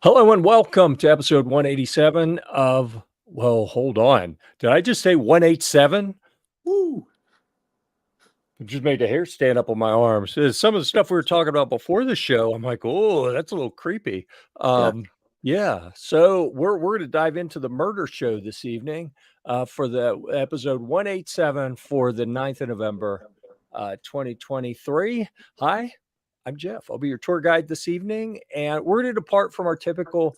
Hello and welcome to episode 187 of, well, hold on. Did I just say 187? Woo! It just made the hair stand up on my arms. Some of the stuff we were talking about before the show, I'm like, oh, that's a little creepy. Yeah. Yeah, so we're going to dive into the murder show this evening for the episode 187 for the 9th of November, 2023. Hi, I'm Jeff. I'll be your tour guide this evening, and we're going to depart from our typical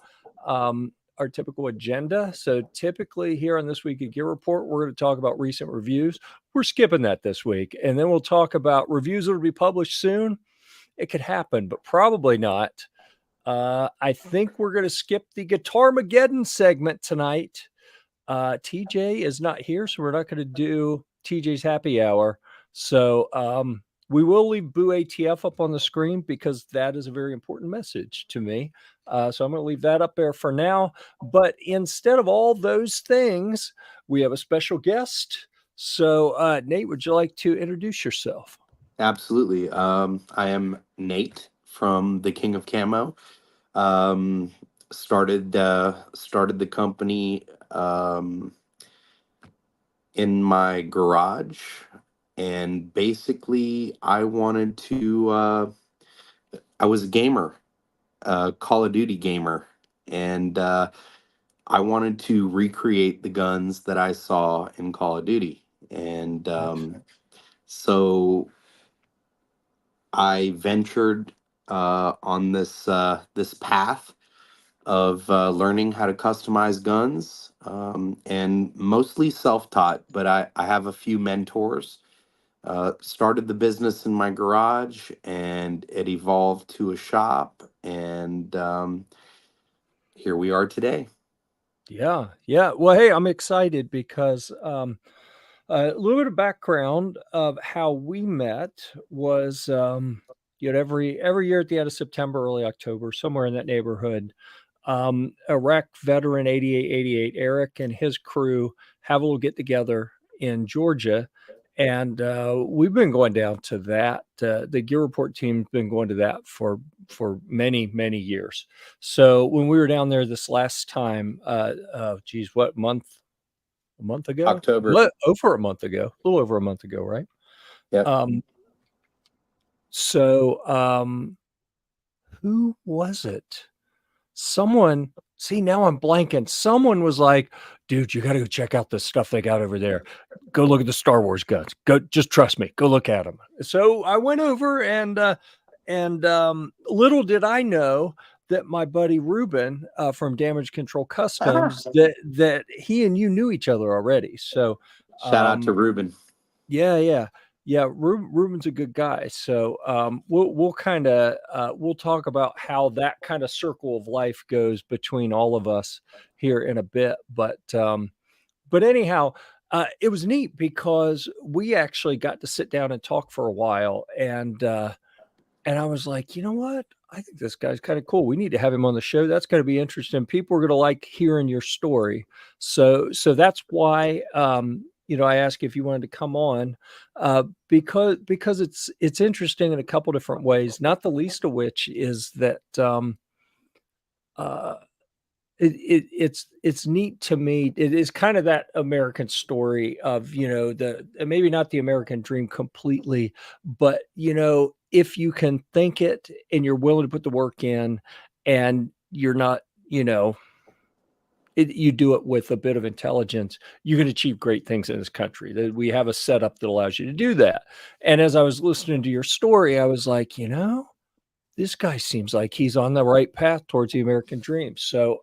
agenda. So typically here on This Week at Gear Report, we're going to talk about recent reviews. We're skipping that this week, and then we'll talk about reviews that will be published soon. It could happen, but probably not. I think we're going to skip the Guitar-mageddon segment tonight. TJ is not here, so we're not going to do TJ's happy hour. So we will leave Boo ATF up on the screen because that is a very important message to me. So I'm going to leave that up there for now. But instead of all those things, we have a special guest. So Nate, would you like to introduce yourself? Absolutely. I am Nate from the King of Camo. Started the company in my garage, and basically I wanted to. I was a gamer, a Call of Duty gamer, and I wanted to recreate the guns that I saw in Call of Duty, and so I ventured on this path of learning how to customize guns, and mostly self-taught. But I have a few mentors. Started the business in my garage, and it evolved to a shop, and here we are today. Yeah, yeah. Well, hey, I'm excited because a little bit of background of how we met was every year at the end of September, early October, somewhere in that neighborhood. Iraq veteran 8888 Eric and his crew have a little get together in Georgia. And we've been going down to that. The Gear Report team's been going to that for many, many years. So when we were down there this last time, geez, what month? A month ago? October. Over a month ago, a little over a month ago, right? Yep. So who was it? Someone, see, now I'm blanking. Someone was like, dude, you got to go check out the stuff they got over there. Go look at the Star Wars guns. Go, just trust me. Go look at them. So I went over and little did I know that my buddy Ruben from Damage Control Customs that he and you knew each other already. So Shout out to Ruben. yeah. Ruben's a good guy. So we'll kind of we'll talk about how that kind of circle of life goes between all of us here in a bit. But anyhow, it was neat because we actually got to sit down and talk for a while, and I was like, you know what? I think this guy's kind of cool. We need to have him on the show. That's going to be interesting. People are going to like hearing your story. So that's why I asked if you wanted to come on because it's interesting in a couple different ways. Not the least of which is that uh, it's neat to me. It is kind of that American story of the maybe not the American dream completely, but if you can think it and you're willing to put the work in, and you're not you do it with a bit of intelligence, you can achieve great things in this country. That we have a setup that allows you to do that. And as I was listening to your story, I was like, this guy seems like he's on the right path towards the American dream. So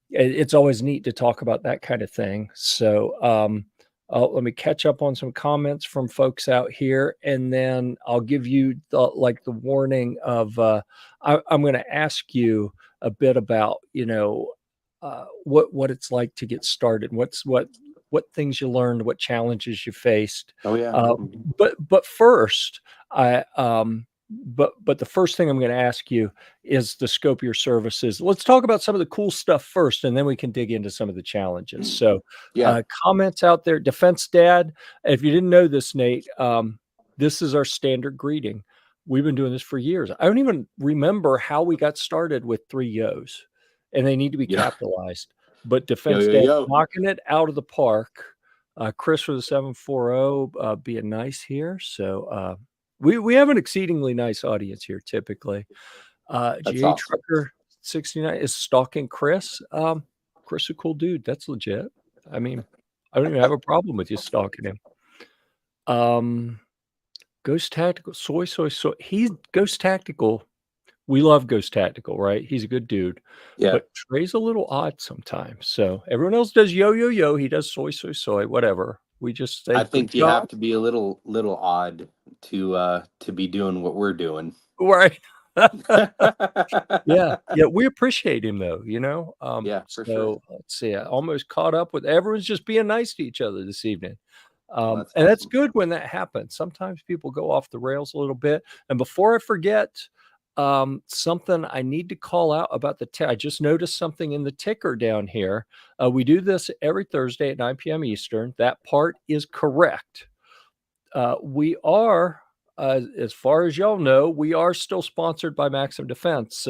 it's always neat to talk about that kind of thing. So let me catch up on some comments from folks out here, and then I'll give you the warning of I'm going to ask you a bit about what it's like to get started, what things you learned, what challenges you faced. Oh yeah. But first, but the first thing I'm going to ask you is the scope of your services. Let's talk about some of the cool stuff first, and then we can dig into some of the challenges. So, Yeah. comments out there, Defense Dad. If you didn't know this, Nate, this is our standard greeting. We've been doing this for years. I don't even remember how we got started with 3 Yo's. and they need to be Yeah. capitalized. But Yo, Defense yo, Day yo. knocking it out of the park. Chris for the 740 being nice here. So we have an exceedingly nice audience here typically. That's GA awesome. Trucker 69 is stalking Chris. Chris is a cool dude. That's legit. I mean, I don't even have a problem with you stalking him. Ghost Tactical, soy. He's Ghost Tactical. We love Ghost Tactical, right? He's a good dude. Yeah. But Trey's a little odd sometimes. So everyone else does yo. He does soy, whatever. We just say I good think you job. have to be a little odd to be doing what we're doing. Right. Yeah. We appreciate him though, Yeah, for sure. So let's see. I almost caught up with everyone's just being nice to each other this evening. Well, that's And that's awesome. good when that happens. Sometimes people go off the rails a little bit. And before I forget, something I need to call out about I just noticed something in the ticker down here. We do this every Thursday at 9 p.m. Eastern. That part is correct. We are, as far as y'all know, we are still sponsored by Maxim Defense,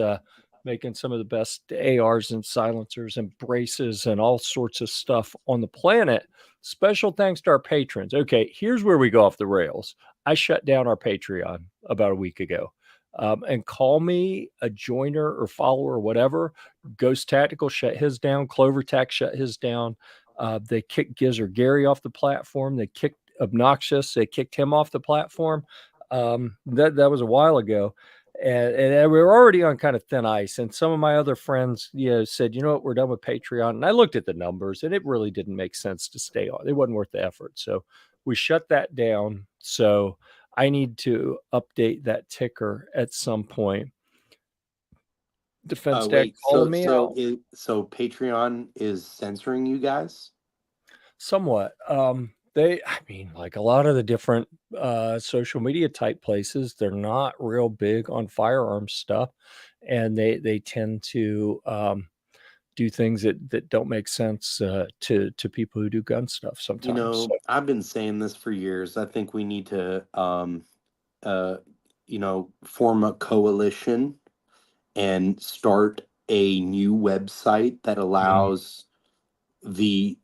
making some of the best ARs and silencers and braces and all sorts of stuff on the planet. Special thanks to our patrons. Okay, here's where we go off the rails. I shut down our Patreon about a week ago. And call me a joiner or follower or whatever. Ghost Tactical shut his down. Clover Tack shut his down. They kicked Gizzard Gary off the platform. They kicked Obnoxious. They kicked him off the platform. That was a while ago. And we were already on kind of thin ice. And some of my other friends, said, you know what, we're done with Patreon. And I looked at the numbers and it really didn't make sense to stay on. It wasn't worth the effort. So we shut that down. So I need to update that ticker at some point. Defense Deck Wait, calling me out. so Patreon is censoring you guys? Somewhat. I mean, like a lot of the different social media type places, they're not real big on firearms stuff, and they tend to do things that don't make sense to people who do gun stuff sometimes. So, I've been saying this for years. I think we need to uh form a coalition and start a new website that mm, allows the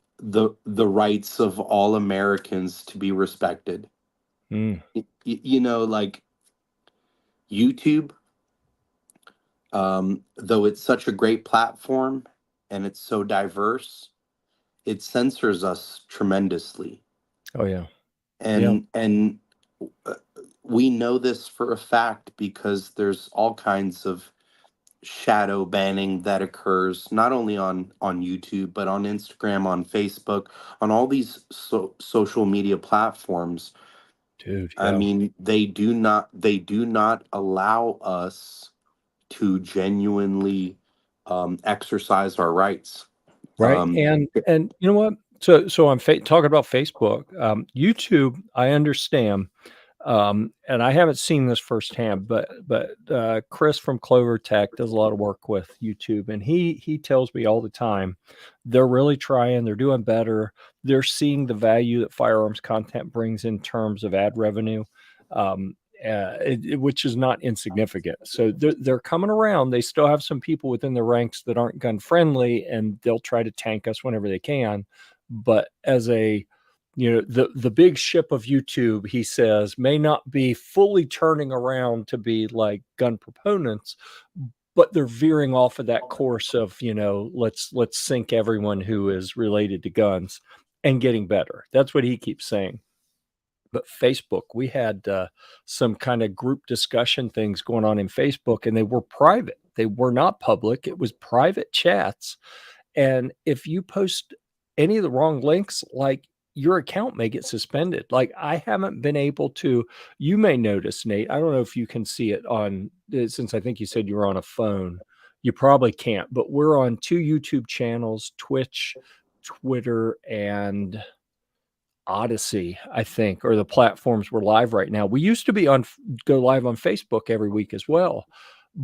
rights of all Americans to be respected. mm, Like YouTube, though it's such a great platform and it's so diverse, it censors us tremendously. oh yeah, yeah, And uh, we know this for a fact because there's all kinds of shadow banning that occurs not only on YouTube but on Instagram, on Facebook, on all these social media platforms. dude, I yeah, mean, they do not allow us to genuinely exercise our rights. right. Um, And you know what? So I'm talking about Facebook, YouTube. I understand. And I haven't seen this firsthand, but Chris from Clover Tech does a lot of work with YouTube, and he tells me all the time they're really trying, they're doing better, they're seeing the value that firearms content brings in terms of ad revenue, which is not insignificant. So they're coming around. They still have some people within the ranks that aren't gun friendly, and they'll try to tank us whenever they can. But as the big ship of YouTube, he says, may not be fully turning around to be like gun proponents, but they're veering off of that course of, let's sink everyone who is related to guns and getting better. That's what he keeps saying. But Facebook, we had some kind of group discussion things going on in Facebook, and they were private. They were not public. It was private chats. And if you post any of the wrong links, like your account may get suspended. Like I haven't been able to, you may notice, Nate. I don't know if you can see it since I think you said you were on a phone. You probably can't, but we're on 2 YouTube channels, Twitch, Twitter, and Odyssey, I think, or the platforms we're live right now. We used to go live on Facebook every week as well.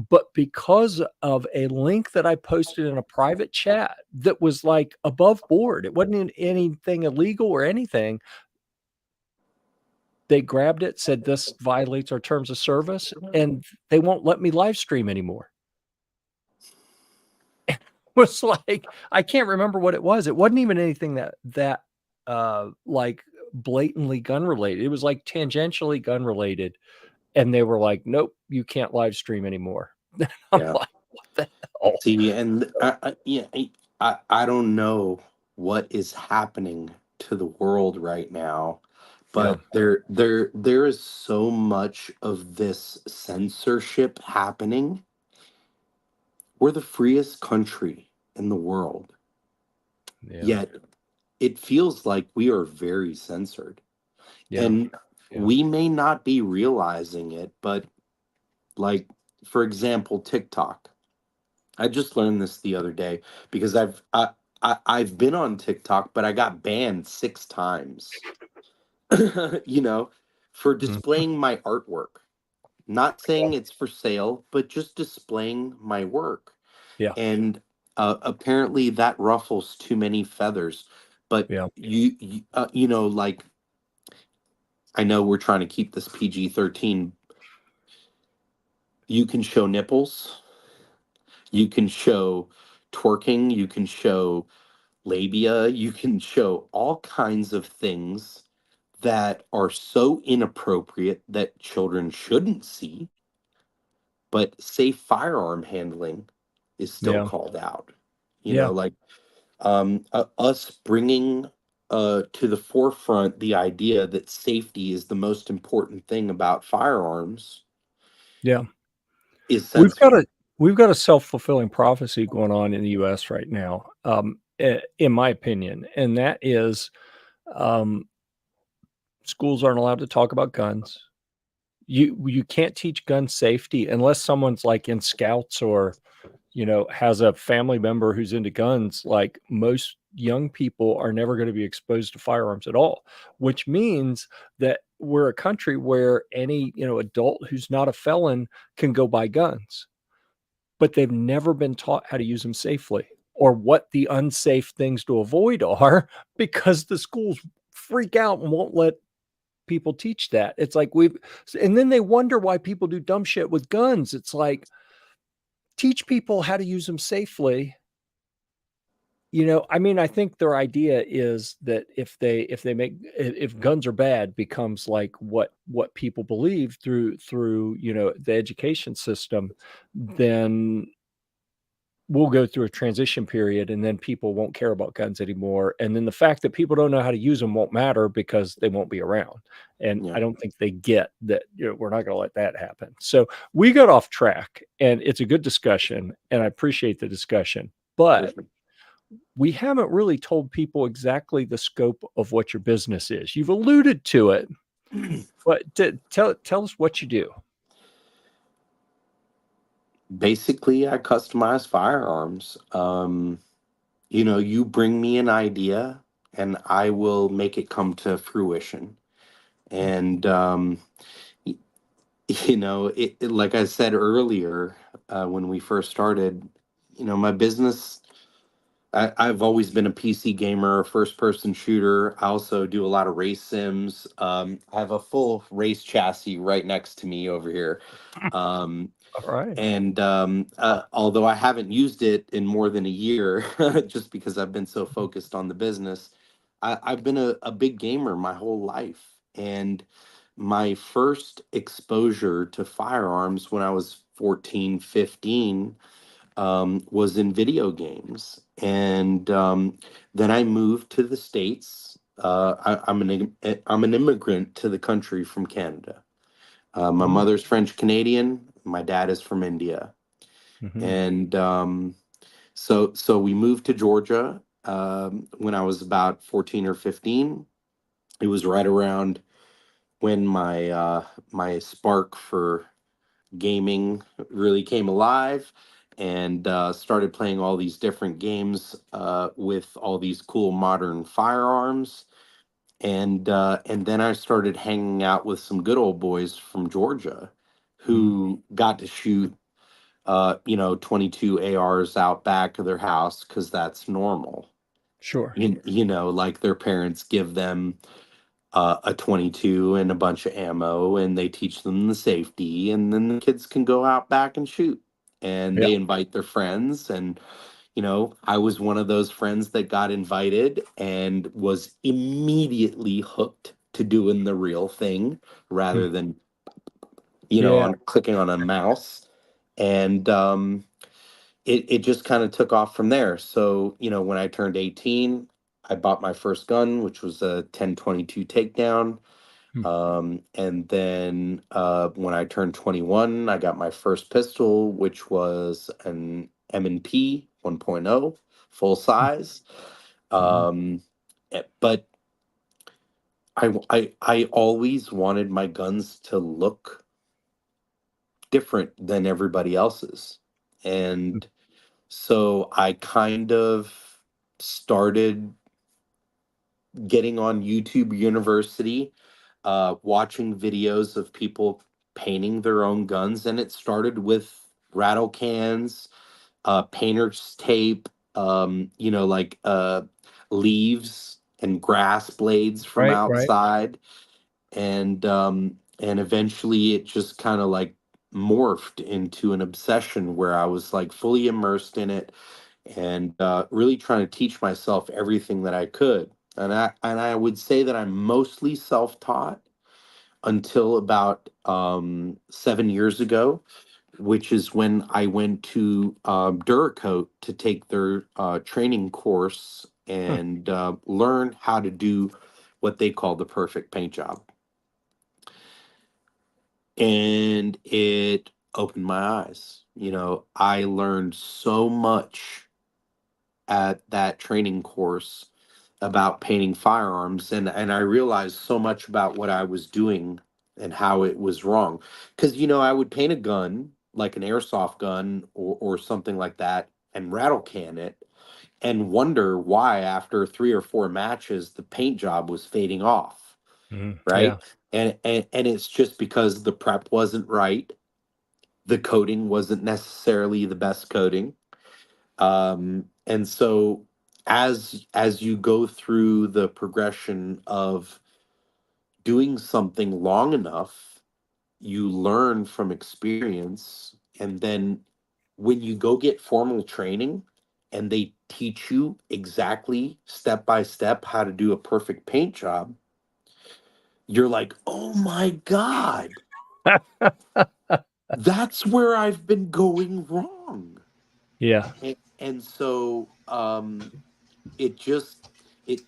But because of a link that I posted in a private chat that was like above board, it wasn't anything illegal or anything. They grabbed it, said this violates our terms of service, and they won't let me live stream anymore. was like, I can't remember what it was. It wasn't even anything that like blatantly gun related. It was like tangentially gun related. And they were like, nope, you can't live stream anymore. I'm Yeah. like, what the hell? See, and yeah, I don't know what is happening to the world right now, Yeah. but there is so much of this censorship happening. We're the freest country in the world, Yeah. yet it feels like we are very censored. Yeah. And Yeah. we may not be realizing it, but like, for example, TikTok. I just learned this the other day because I've been on TikTok, but I got banned 6 times. you know, for Mhm. displaying my artwork. Not saying it's for sale, but just displaying my work. Yeah. And apparently that ruffles too many feathers. But Yeah. like, I know we're trying to keep this PG-13. You can show nipples, you can show twerking, you can show labia, you can show all kinds of things that are so inappropriate that children shouldn't see, but safe firearm handling is still Yeah. called out. Yeah. Like, us bringing to the forefront the idea that safety is the most important thing about firearms Yeah. is We've got censored. a we've got a self-fulfilling prophecy going on in the US right now, in my opinion, and that is um, schools aren't allowed to talk about guns. You can't teach gun safety unless someone's like in scouts or has a family member who's into guns. Like most young people are never going to be exposed to firearms at all, which means that we're a country where any, adult who's not a felon can go buy guns, but they've never been taught how to use them safely or what the unsafe things to avoid are because the schools freak out and won't let people teach that. It's like and then they wonder why people do dumb shit with guns. It's like, teach people how to use them safely. I mean, I think their idea is that if guns are bad becomes like what people believe through the education system, then we'll go through a transition period and then people won't care about guns anymore. And then the fact that people don't know how to use them won't matter because they won't be around. And Yeah. I don't think they get that, we're not going to let that happen. So we got off track and it's a good discussion and I appreciate the discussion, but Perfect. we haven't really told people exactly the scope of what your business is. You've alluded to it, but tell us what you do. Basically, I customize firearms. You bring me an idea and I will make it come to fruition. And, y- like I said earlier, when we first started, my business, I've always been a PC gamer, a first person shooter. I also do a lot of race sims. I have a full race chassis right next to me over here. Um, All right. and although I haven't used it in more than a year, just because I've been so focused on the business, I've been a big gamer my whole life. And my first exposure to firearms when I was 14, 15, was in video games. And then I moved to the States. I'm an immigrant to the country from Canada. My Mm, mother's French Canadian. My dad is from India, mhm, and so we moved to Georgia when I was about 14 or 15. It was right around when my spark for gaming really came alive, and started playing all these different games with all these cool modern firearms. And then I started hanging out with some good old boys from Georgia mhm. who got to shoot 22 ARs out back of their house because that's normal. Sure. Like their parents give them a 22 and a bunch of ammo, and they teach them the safety, and then the kids can go out back and shoot. And Yeah. they invite their friends, and I was one of those friends that got invited and was immediately hooked to doing the real thing Hmm. rather than, Yeah. on clicking on a mouse. And it just kind of took off from there. So, when I turned 18, I bought my first gun, which was a 1022 takedown. Hmm. And then when I turned 21, I got my first pistol, which was an M&P 1.0, full size. Mhm. But I always wanted my guns to look different than everybody else's. And so I kind of started getting on YouTube University, watching videos of people painting their own guns, and it started with rattle cans, painter's tape, like leaves and grass blades from Right, right. outside, and eventually it just kind of like morphed into an obsession where I was like fully immersed in it and really trying to teach myself everything that I could. And I would say that I'm mostly self-taught until about 7 years ago, which is when I went to Duracoat to take their training course Huh. and learn how to do what they call the perfect paint job. And it opened my eyes. I learned so much at that training course about painting firearms, and I realized so much about what I was doing and how it was wrong. Because I would paint a gun like an airsoft gun or something like that and rattle can it and wonder why after 3 or 4 matches the paint job was fading off, Mhm. Yeah. right? And it's just because the prep wasn't right, the coating wasn't necessarily the best coating, and so as you go through the progression of doing something long enough, you learn from experience. And then when you go get formal training and they teach you exactly step by step how to do a perfect paint job, you're like, oh my God, that's where I've been going wrong. Yeah. And so it just, it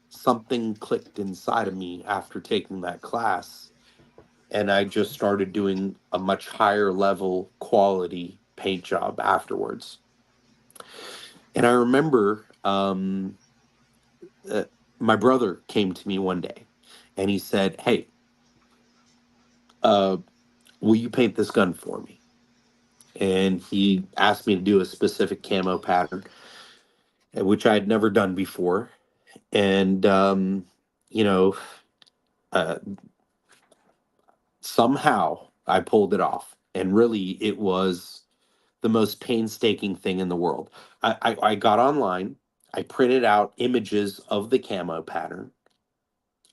something clicked inside of me after taking that class, and I just started doing a much higher level quality paint job afterwards. And I remember uh, my brother came to me one day and he said, hey, uh, will you paint this gun for me? And he asked me to do a specific camo pattern, which I had never done before. And you know uh, somehow I pulled it off. And really, it was the most painstaking thing in the world. I got online, I printed out images of the camo pattern.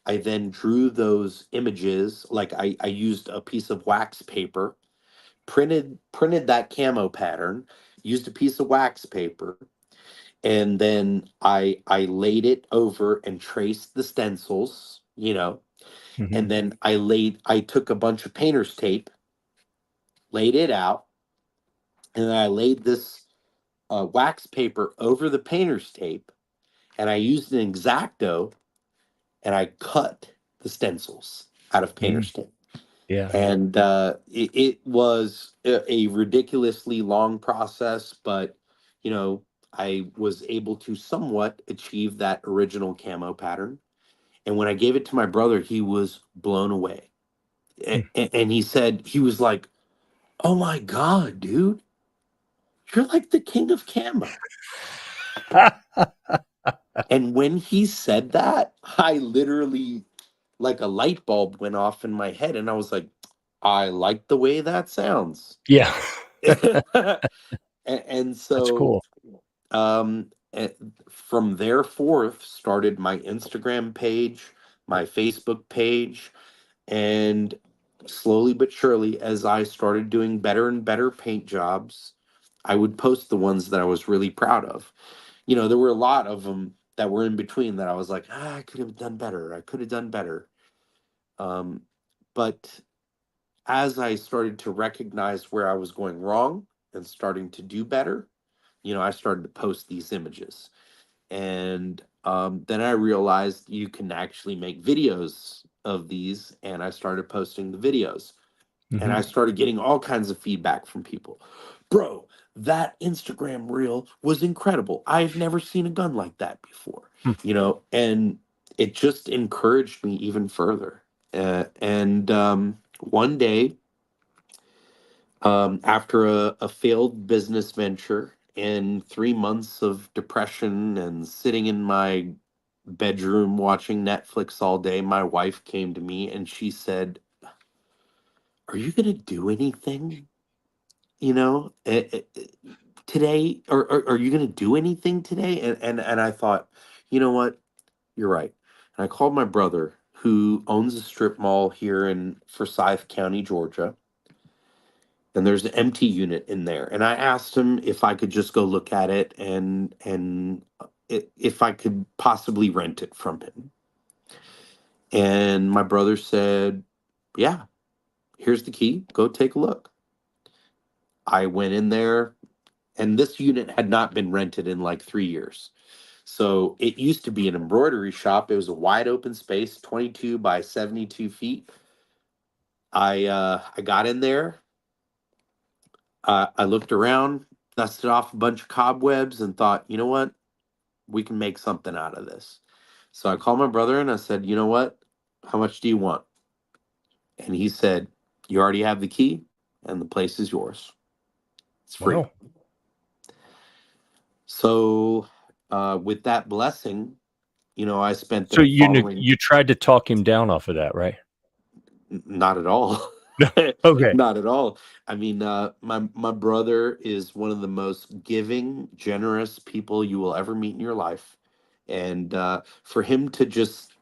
I then drew those images, like I used a piece of wax paper, printed that camo pattern, used a piece of wax paper, and then I laid it over and traced the stencils, Mhm. and then I took a bunch of painter's tape, laid it out, and then I laid this wax paper over the painter's tape, and I used an X-Acto and I cut the stencils out of Mhm. painter's tape. Yeah. And it was a ridiculously long process, but I was able to somewhat achieve that original camo pattern. And when I gave it to my brother, he was blown away. Hmm. And he said, he was like, oh my God, dude, you're like the king of camo. And when he said that, I literally, like a light bulb went off in my head, and I was like, I like the way that sounds. Yeah. And That's so cool. eh, from there forth started my Instagram page, my Facebook page, and slowly but surely, as I started doing better and better paint jobs, I would post the ones that I was really proud of. There were a lot of them that were in between that I was like, I could have done better. I could have done better. Um, but as I started to recognize where I was going wrong and starting to do better, I started to post these images. And then I realized you can actually make videos of these, and I started posting the videos. And I Hmm. started getting all kinds of feedback from people. Bro, that Instagram reel was incredible. I've never seen a gun like that before, and it just encouraged me even further. And one day, after a failed business venture and 3 months of depression and sitting in my bedroom watching Netflix all day, my wife came to me and she said, "Are you going to do anything? Today, or are you going to do anything today?" And I thought, you know what? You're right. And I called my brother, who owns a strip mall here in Forsyth County, Georgia, and there's an empty unit in there. And I asked him if I could just go look at it and if I could possibly rent it from him. And my brother said, "Yeah, here's the key. Go take a look." I went in there, and this unit had not been rented in like 3 years. So it used to be an embroidery shop. It was a wide open space, 22 by 72 feet. I got in there. I looked around, dusted off a bunch of cobwebs, and thought, you know what? We can make something out of this. So I called my brother and I said, you know what? How much do you want? And he said, you already have the key, and the place is yours. It's free. Wow. So with that blessing, I spent So the following. you tried to talk him down off of that, right? Not at all. Okay. Not at all. I mean, my brother is one of the most giving, generous people you will ever meet in your life, and for him to just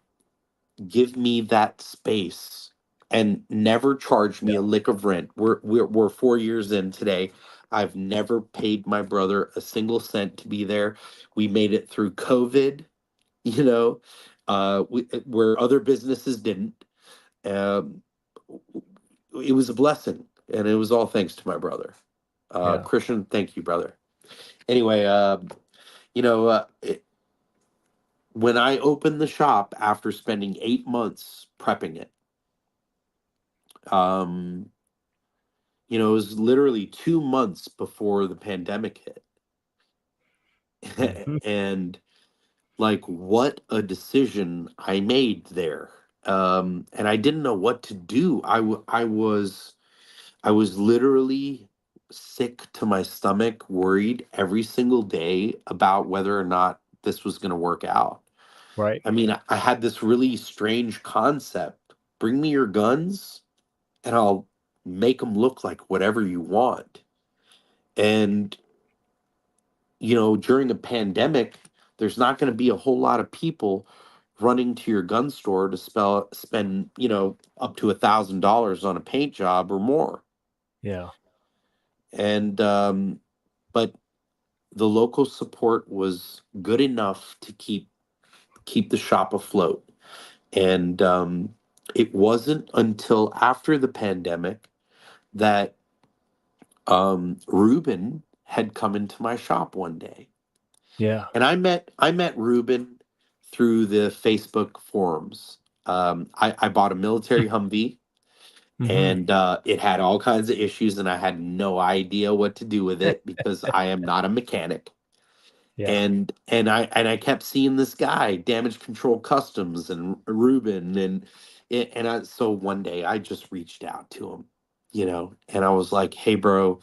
give me that space and never charge me Yeah. a lick of rent. We're 4 years in today. I've never paid my brother a single cent to be there. We made it through COVID, you know, where other businesses didn't. Um, it was a blessing, and it was all thanks to my brother. Yeah. Christian, thank you, brother. Anyway, when I opened the shop after spending 8 months prepping it, um, it was literally 2 months before the pandemic hit. Hmm. And like, what a decision I made there. And I didn't know what to do. I was literally sick to my stomach, worried every single day about whether or not this was going to work out. Right. I mean, I had this really strange concept. Bring me your guns and I'll make them look like whatever you want. And, during a pandemic, there's not going to be a whole lot of people running to your gun store to spend, up to $1,000 on a paint job or more. Yeah. And, but the local support was good enough to keep the shop afloat. And it wasn't until after the pandemic that Ruben had come into my shop one day, Yeah. and I met Ruben through the Facebook forums. I bought a military Humvee, Hmm. and it had all kinds of issues, and I had no idea what to do with it because I am not a mechanic. Yeah. And I kept seeing this guy, Damage Control Customs, and Ruben, so one day I just reached out to him, and I was like, "Hey, bro,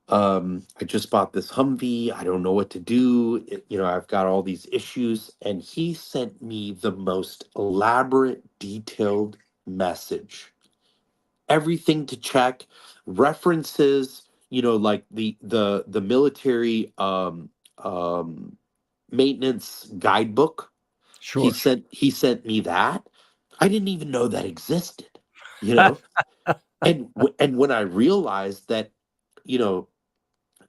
I just bought this Humvee. I don't know what to do. I've got all these issues." And he sent me the most elaborate, detailed message, everything to check, references, like the military um maintenance guidebook. he Sure. sent he sent me that. I didn't even know that existed, you know and when I realized that, you know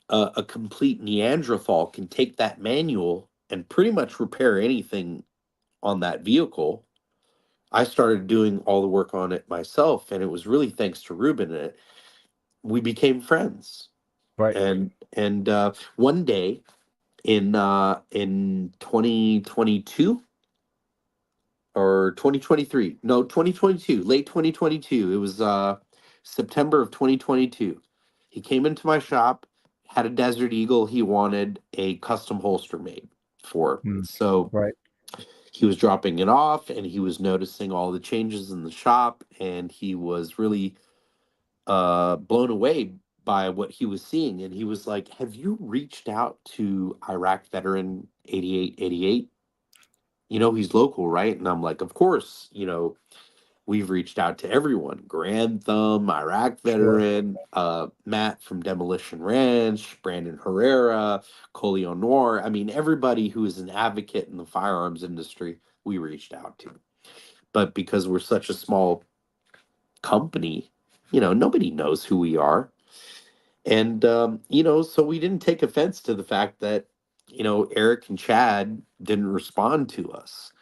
a complete Neanderthal can take that manual and pretty much repair anything on that vehicle. I started doing all the work on it myself, and it was really thanks to Ruben. And we became friends. Right. And one day in 2022 or 2023, no, 2022, late 2022, it was September of 2022. He came into my shop, had a Desert Eagle he wanted a custom holster made for. Mm, So right. he was dropping it off, and he was noticing all the changes in the shop, and he was really blown away by what he was seeing. And he was like, "Have you reached out to Iraq veteran 8888? You know, he's local, right?" And I'm like, "Of course, we've reached out to everyone. Grand Thumb, Iraq Sure. veteran, Matt from Demolition Ranch, Brandon Herrera, Colio Noir. I mean, everybody who is an advocate in the firearms industry, we reached out to. But because we're such a small company, nobody knows who we are. And, so we didn't take offense to the fact that, Eric and Chad didn't respond to us.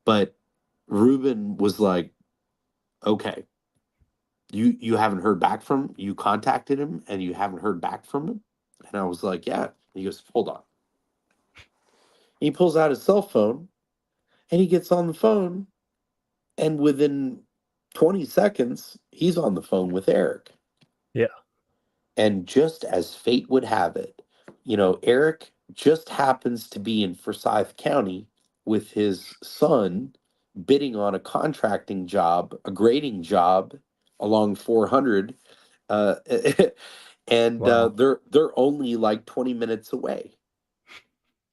But Ruben was like, okay, you haven't heard back from you contacted him and you haven't heard back from him? And I was like, yeah. And he goes, hold on. He pulls out his cell phone and he gets on the phone, and within 20 seconds, he's on the phone with Eric. Yeah. And just as fate would have it, Eric just happens to be in Forsyth County with his son bidding on a contracting job, a grading job along 400. Uh, and Wow. they're only like 20 minutes away.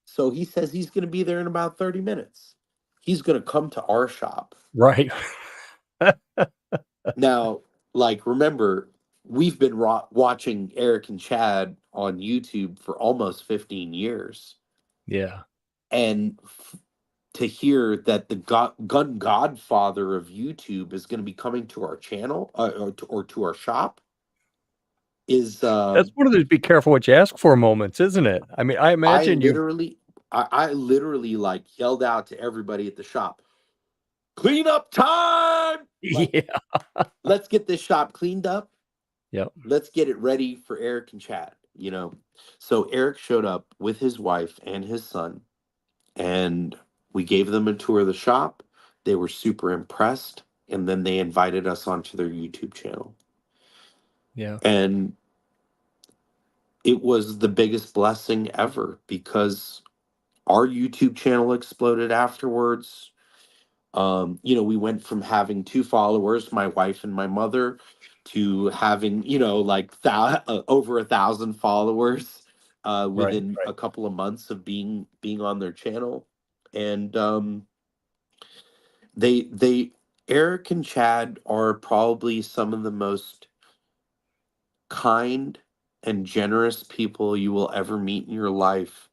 So he says he's going to be there in about 30 minutes. He's going to come to our shop. Right. Now, like, remember, we've been watching Eric and Chad on YouTube for almost 15 years. Yeah. And to hear that the gun godfather of YouTube is going to be coming to our channel or to our shop is, That's one of those be careful what you ask for moments, isn't it? I mean, I I imagine you. literally, I literally like yelled out to everybody at the shop, clean up time! Like, Yeah. let's get this shop cleaned up. Yep. Let's get it ready for Eric and Chad. So Eric showed up with his wife and his son, and we gave them a tour of the shop. They were super impressed, and then they invited us onto their YouTube channel. Yeah. And it was the biggest blessing ever because our YouTube channel exploded afterwards. We went from having two followers, my wife and my mother, to having, like over 1,000 followers Right. within Right. a couple of months of being on their channel. And they Eric and Chad are probably some of the most kind and generous people you will ever meet in your life.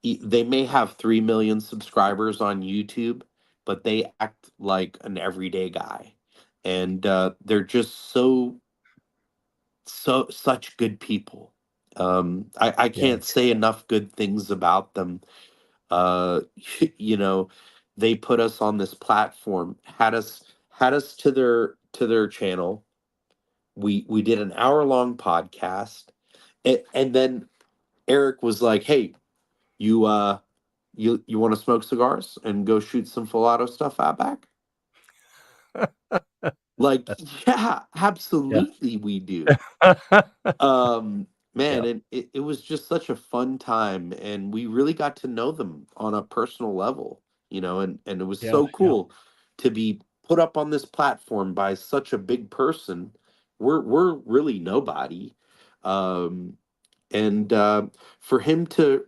They may have 3 million subscribers on YouTube, but they act like an everyday guy. And they're just such good people. I Yeah. can't say enough good things about them. Uh, you know, they put us on this platform, had us to their channel. We did an hour-long podcast, and then Eric was like, "Hey, you you want to smoke cigars and go shoot some full auto stuff out back?" Like, yeah, Yeah. absolutely we do. Man, Yeah. and it was just such a fun time, and we really got to know them on a personal level, and it was Yeah. so Yeah. cool to be put up on this platform by such a big person. We're really nobody. Um and For him to,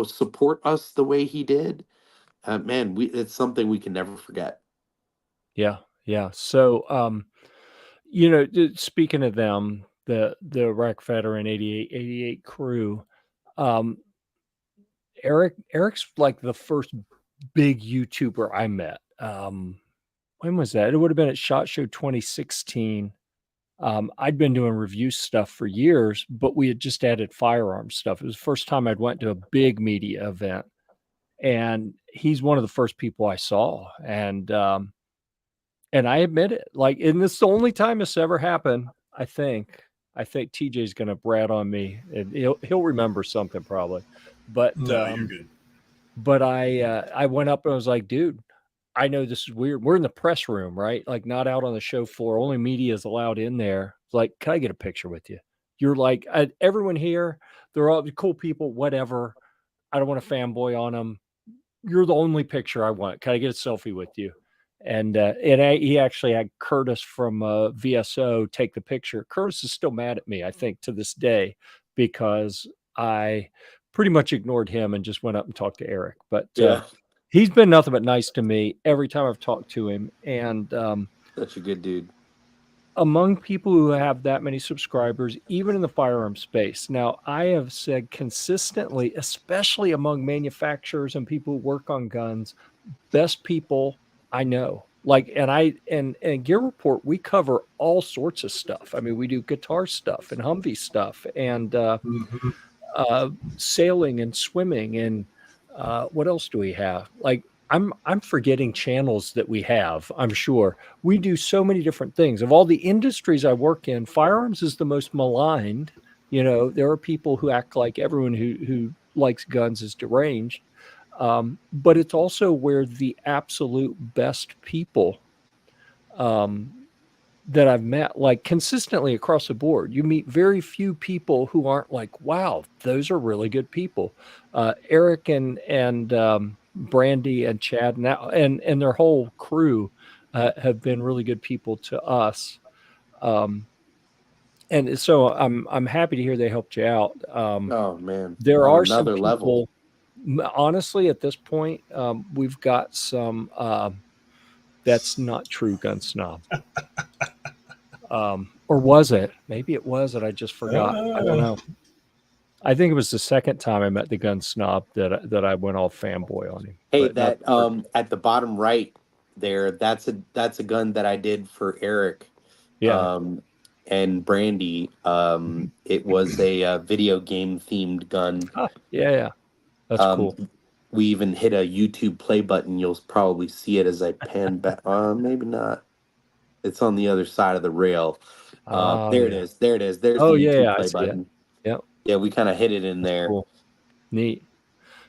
support us the way he did, man, it's something we can never forget. Yeah. Yeah. So, speaking of them, the Rec Veteran 8888 crew, um, Eric's like the first big YouTuber I met. When was that? It would have been at SHOT Show 2016. I'd been doing review stuff for years, but we had just added firearms stuff. It was the first time I'd went to a big media event, and he's one of the first people I saw. And I admit it, like, and this is the only time this ever happened. I think TJ's going to brat on me, and he'll remember something probably. But No, you're good. But I went up and I was like, dude, I know this is weird. We're in the press room, right? Like, not out on the show floor. Only media is allowed in there. It's like, can I get a picture with you? You're like, everyone here, they're all cool people, whatever. I don't want to fanboy on them. You're the only picture I want. Can I get a selfie with you? And he actually had Curtis from VSO take the picture. Curtis is still mad at me, I think, to this day, because I pretty much ignored him and just went up and talked to Eric. But he's been nothing but nice to me every time I've talked to him. And such a good dude. Among people who have that many subscribers, even in the firearm space. Now, I have said consistently, especially among manufacturers and people who work on guns, best people I know. Like, and Gear Report, we cover all sorts of stuff. I mean, we do guitar stuff and Humvee stuff and sailing and swimming and what else do we have? Like, I'm forgetting channels that we have. I'm sure we do so many different things. Of all the industries I work in, firearms is the most maligned. You know, there are people who act like everyone who likes guns is deranged. But it's also where the absolute best people that I've met, like, consistently across the board. You meet very few people who aren't like, wow, those are really good people. Eric and Brandy and Chad and their whole crew have been really good people to us. And so I'm happy to hear they helped you out. Oh man, there on are some another people. level. Honestly, at this point, we've got some that's not true gun snob. Or was it? Maybe it was it. I just forgot. I don't know. I think it was the second time I met the gun snob that I went all fanboy on him. Hey, But that at the bottom right there, that's a gun that I did for Eric. Yeah. And Brandy. It was a video game themed gun. Yeah. That's cool. We even hit a YouTube play button. You'll probably see it as I pan back. Maybe not. It's on the other side of the rail. There it is. There it is. There's the YouTube play button. Yep. Yeah, we kind of hit it in there. Cool. Neat.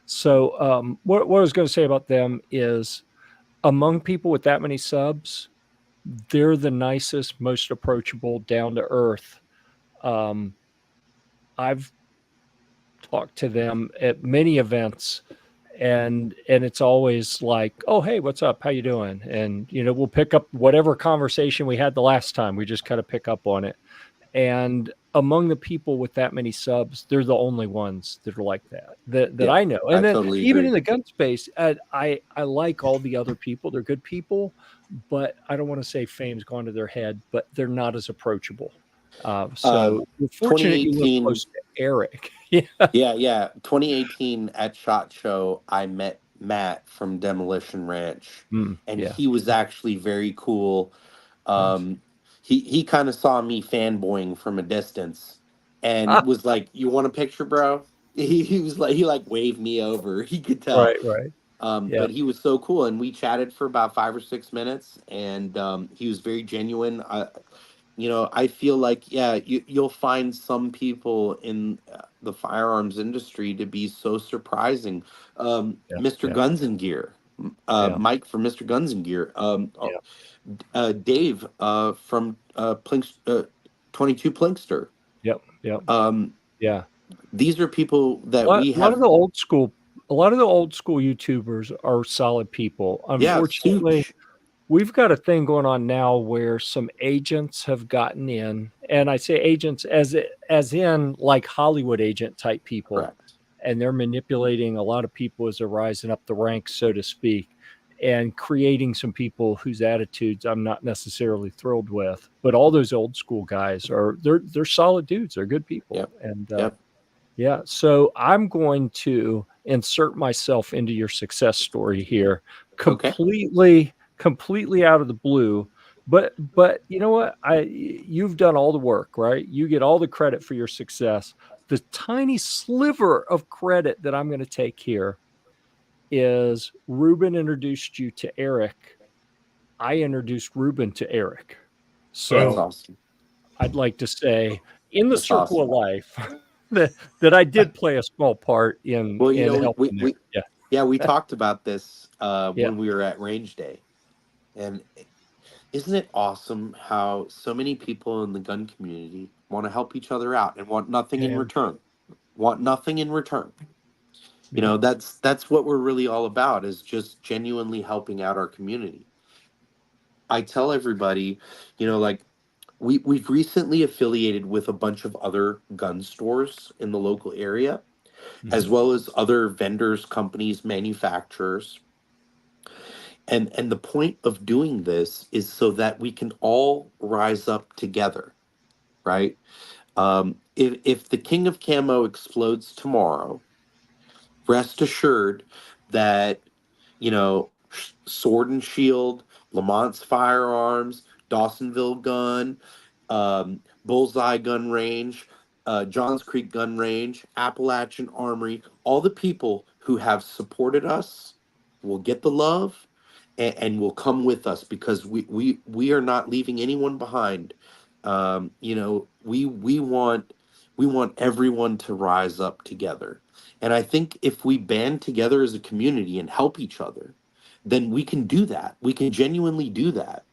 So what I was going to say about them is, among people with that many subs, they're the nicest, most approachable, down to earth. I've talked to them at many events, and it's always like, oh, hey, what's up? How you doing? And, you know, we'll pick up whatever conversation we had the last time. We just kind of pick up on it. And among the people with that many subs, they're the only ones that are like that I know. And then totally even agree. in the gun space, I like all the other people. They're good people, but I don't want to say fame's gone to their head, but they're not as approachable. So we're fortunate you live close to Eric. Yeah. 2018 at SHOT Show, I met Matt from Demolition Ranch, and he was actually very cool. Nice. He kind of saw me fanboying from a distance and was like, "You want a picture, bro?" He was like, he like waved me over. He could tell. Right. But he was so cool, and we chatted for about 5 or 6 minutes, and he was very genuine. I feel like, you'll find some people in the firearms industry to be so surprising. Mr. Guns and Gear, Mike from Mr. Guns and Gear, Dave from 22 Plinkster. Yep. These are people that a lot of the old school YouTubers are solid people. Unfortunately, we've got a thing going on now where some agents have gotten in, and I say agents as in like Hollywood agent type people. Correct. And they're manipulating a lot of people as they're rising up the ranks, so to speak, and creating some people whose attitudes I'm not necessarily thrilled with. But all those old school guys they're solid dudes. They're good people. Yep. And yeah, so I'm going to insert myself into your success story here, completely out of the blue. But you know what? You've done all the work, right? You get all the credit for your success. The tiny sliver of credit that I'm going to take here is Ruben introduced you to Eric. I introduced Ruben to Eric. That's So awesome. I'd like to say in the That's circle of awesome. life that I did play a small part in Well, helping there. Yeah. yeah, we talked about this Yeah. when we were at Range Day, and isn't it awesome how so many people in the gun community want to help each other out and want nothing in Yeah. return? Want nothing in return. Yeah. That's what we're really all about, is just genuinely helping out our community. I tell everybody, like we've recently affiliated with a bunch of other gun stores in the local area, Mhm. as well as other vendors, companies, manufacturers. And the point of doing this is so that we can all rise up together, right? If the King of Camo explodes tomorrow, rest assured that Sword and Shield, Lamont's Firearms, Dawsonville Gun, Bullseye Gun Range, Johns Creek Gun Range, Appalachian Armory, all the people who have supported us will get the love, and will come with us, because we are not leaving anyone behind. We want everyone to rise up together. And I think if we band together as a community and help each other, then we can do that. We can genuinely do that,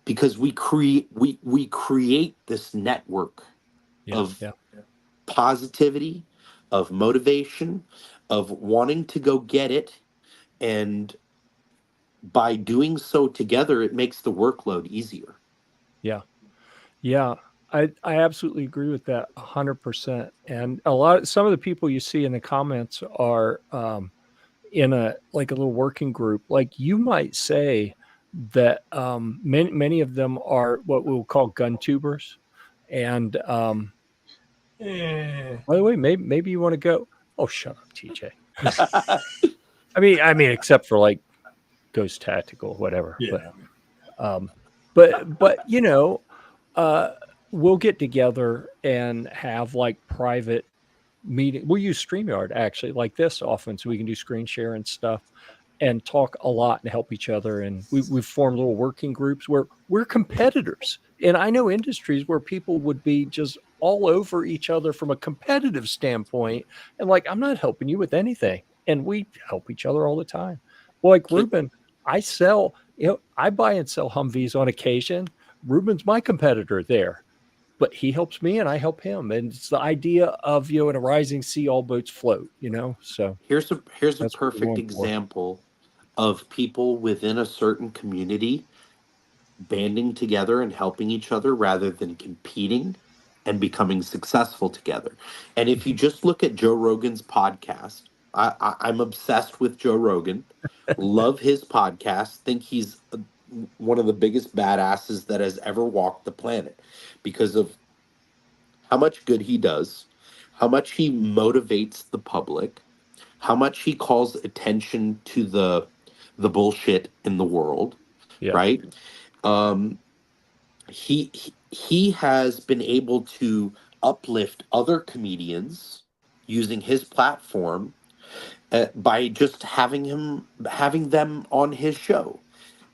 because we create this network Yeah. of Yeah. positivity, of motivation, of wanting to go get it. And by doing so together, it makes the workload easier. Yeah. Yeah. I absolutely agree with that 100%. And some of the people you see in the comments are in a like a little working group. Like you might say that many of them are what we'll call gun tubers. And by the way, maybe you want to go. Oh, shut up, TJ. I mean, except for like Ghost Tactical, whatever. Yeah. Um, but uh, we'll get together and have like private meeting. We'll use StreamYard actually like this often, so we can do screen share and stuff and talk a lot and help each other. And we've formed little working groups where we're competitors. And I know industries where people would be just all over each other from a competitive standpoint. And like, I'm not helping you with anything. And we help each other all the time. Well, like Can, Ruben, I buy and sell Humvees on occasion. Ruben's my competitor there, but he helps me and I help him. And it's the idea of, in a rising sea, all boats float. So here's a that's what we're perfect going for. example of people within a certain community banding together and helping each other rather than competing and becoming successful together. And if you just look at Joe Rogan's podcast, I'm obsessed with Joe Rogan, love his podcast, think he's one of the biggest badasses that has ever walked the planet, because of how much good he does, how much he motivates the public, how much he calls attention to the bullshit in the world, Yeah. right? Um, he has been able to uplift other comedians using his platform, by just having them on his show.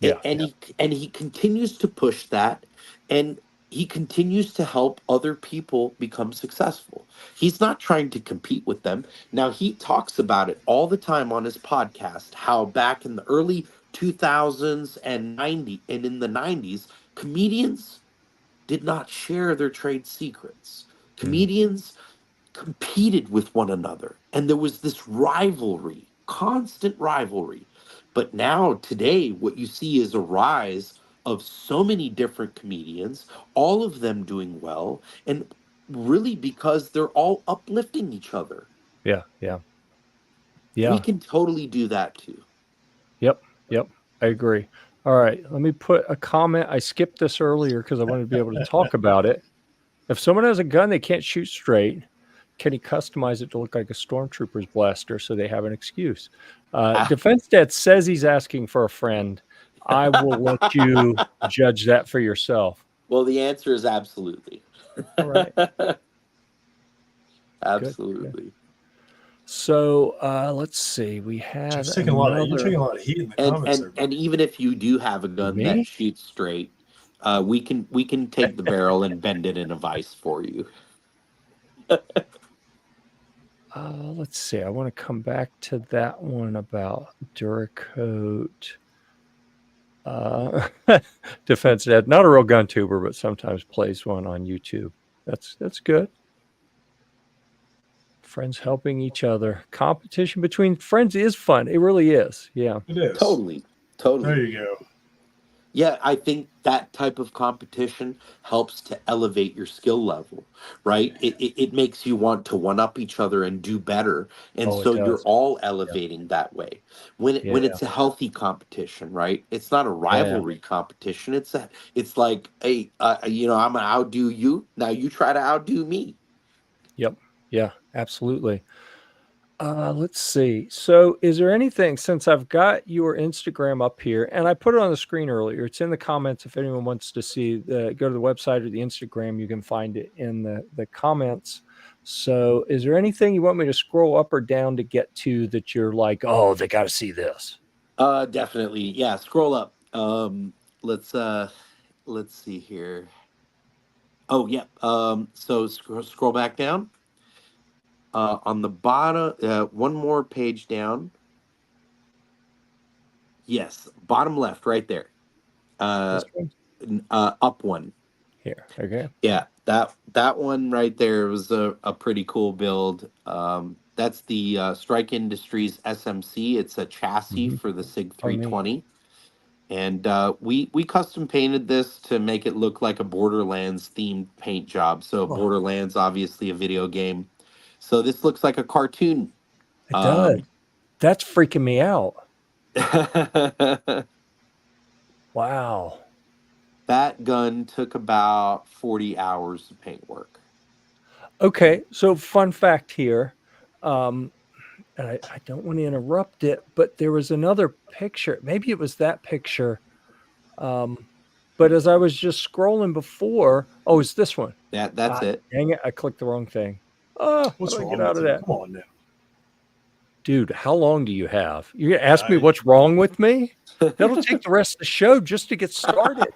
Yeah. And he continues to push that, and he continues to help other people become successful. He's not trying to compete with them. Now, he talks about it all the time on his podcast, how back in the early 2000s and 90 and in the 90s, comedians did not share their trade secrets. Mm. Comedians competed with one another, and there was this rivalry, constant rivalry. But now, today, what you see is a rise of so many different comedians, all of them doing well, and really because they're all uplifting each other. Yeah. Yeah. We Yeah. can totally do that too. Yep. Yep. I agree. All right. Let me put a comment. I skipped this earlier because I wanted to be able to talk about it. If someone has a gun they can't shoot straight, can he customize it to look like a stormtrooper's blaster so they have an excuse? Ah, Defense Dad says he's asking for a friend. I will let you judge that for yourself. Well, the answer is absolutely. All right. Good. Absolutely. So let's see. We have You're taking a lot of heat in the comments there. And even if you do have a gun that Me? shoots straight, we can take the barrel and bend it in a vise for you. Let's see. I want to come back to that one about Duracoat. Defense Ed, not a real gun tuber, but sometimes plays one on YouTube. That's good. Friends helping each other. Competition between friends is fun. It really is. Yeah. It is. Totally. There you go. Yeah, I think that type of competition helps to elevate your skill level, right? It makes you want to one up each other and do better. And Oh, it so you're does. all Yeah. elevating that way. When Yeah. it's a healthy competition, right? It's not a Yeah. rivalry competition. It's like, hey, I'm gonna outdo you. Now you try to outdo me. Yep. Yeah, absolutely. Let's see. So, is there anything, since I've got your Instagram up here, and I put it on the screen earlier, it's in the comments. If anyone wants to see, go to the website or the Instagram, you can find it in the comments. So, is there anything you want me to scroll up or down to get to that you're like, oh, they got to see this? Definitely. Yeah, scroll up. Let's see here. Oh, yeah. So scroll back down. On the bottom, one more page down. Yes, bottom left, right there. This one Up one. here. Okay. Yeah, that one right there was a pretty cool build. That's the Strike Industries SMC. It's a chassis for the SIG Oh, neat. 320. And we custom painted this to make it look like a Borderlands themed paint job. So Oh, Borderlands, obviously a video game. So this looks like a cartoon. it does. That's freaking me out. Wow. That gun took about 40 hours of paint work. Okay. So, fun fact here. And I don't want to interrupt it, but there was another picture. Maybe it was that picture. But as I was just scrolling before, oh, it's this one. That's it. Dang it. I clicked the wrong thing. Oh, What's how do I wrong get out with of you? that? Come on now. Dude, how long do you have? You're going to ask me what's wrong with me? That'll take the rest of the show just to get started.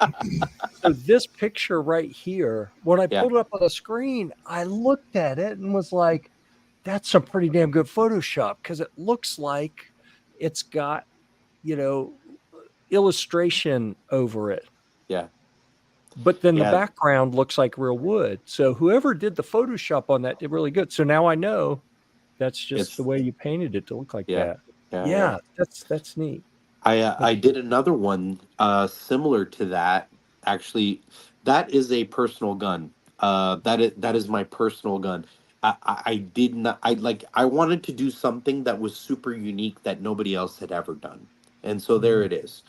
So this picture right here, when I pulled it up on the screen, I looked at it and was like, that's some pretty damn good Photoshop, because it looks like it's got, illustration over it. Yeah. But then the background looks like real wood. So whoever did the Photoshop on that did really good. So now I know that's just the way you painted it to look like that. Yeah, that's neat. I did another one similar to that. Actually, that is a personal gun. That is my personal gun. I did not. I wanted to do something that was super unique that nobody else had ever done, and so there it is.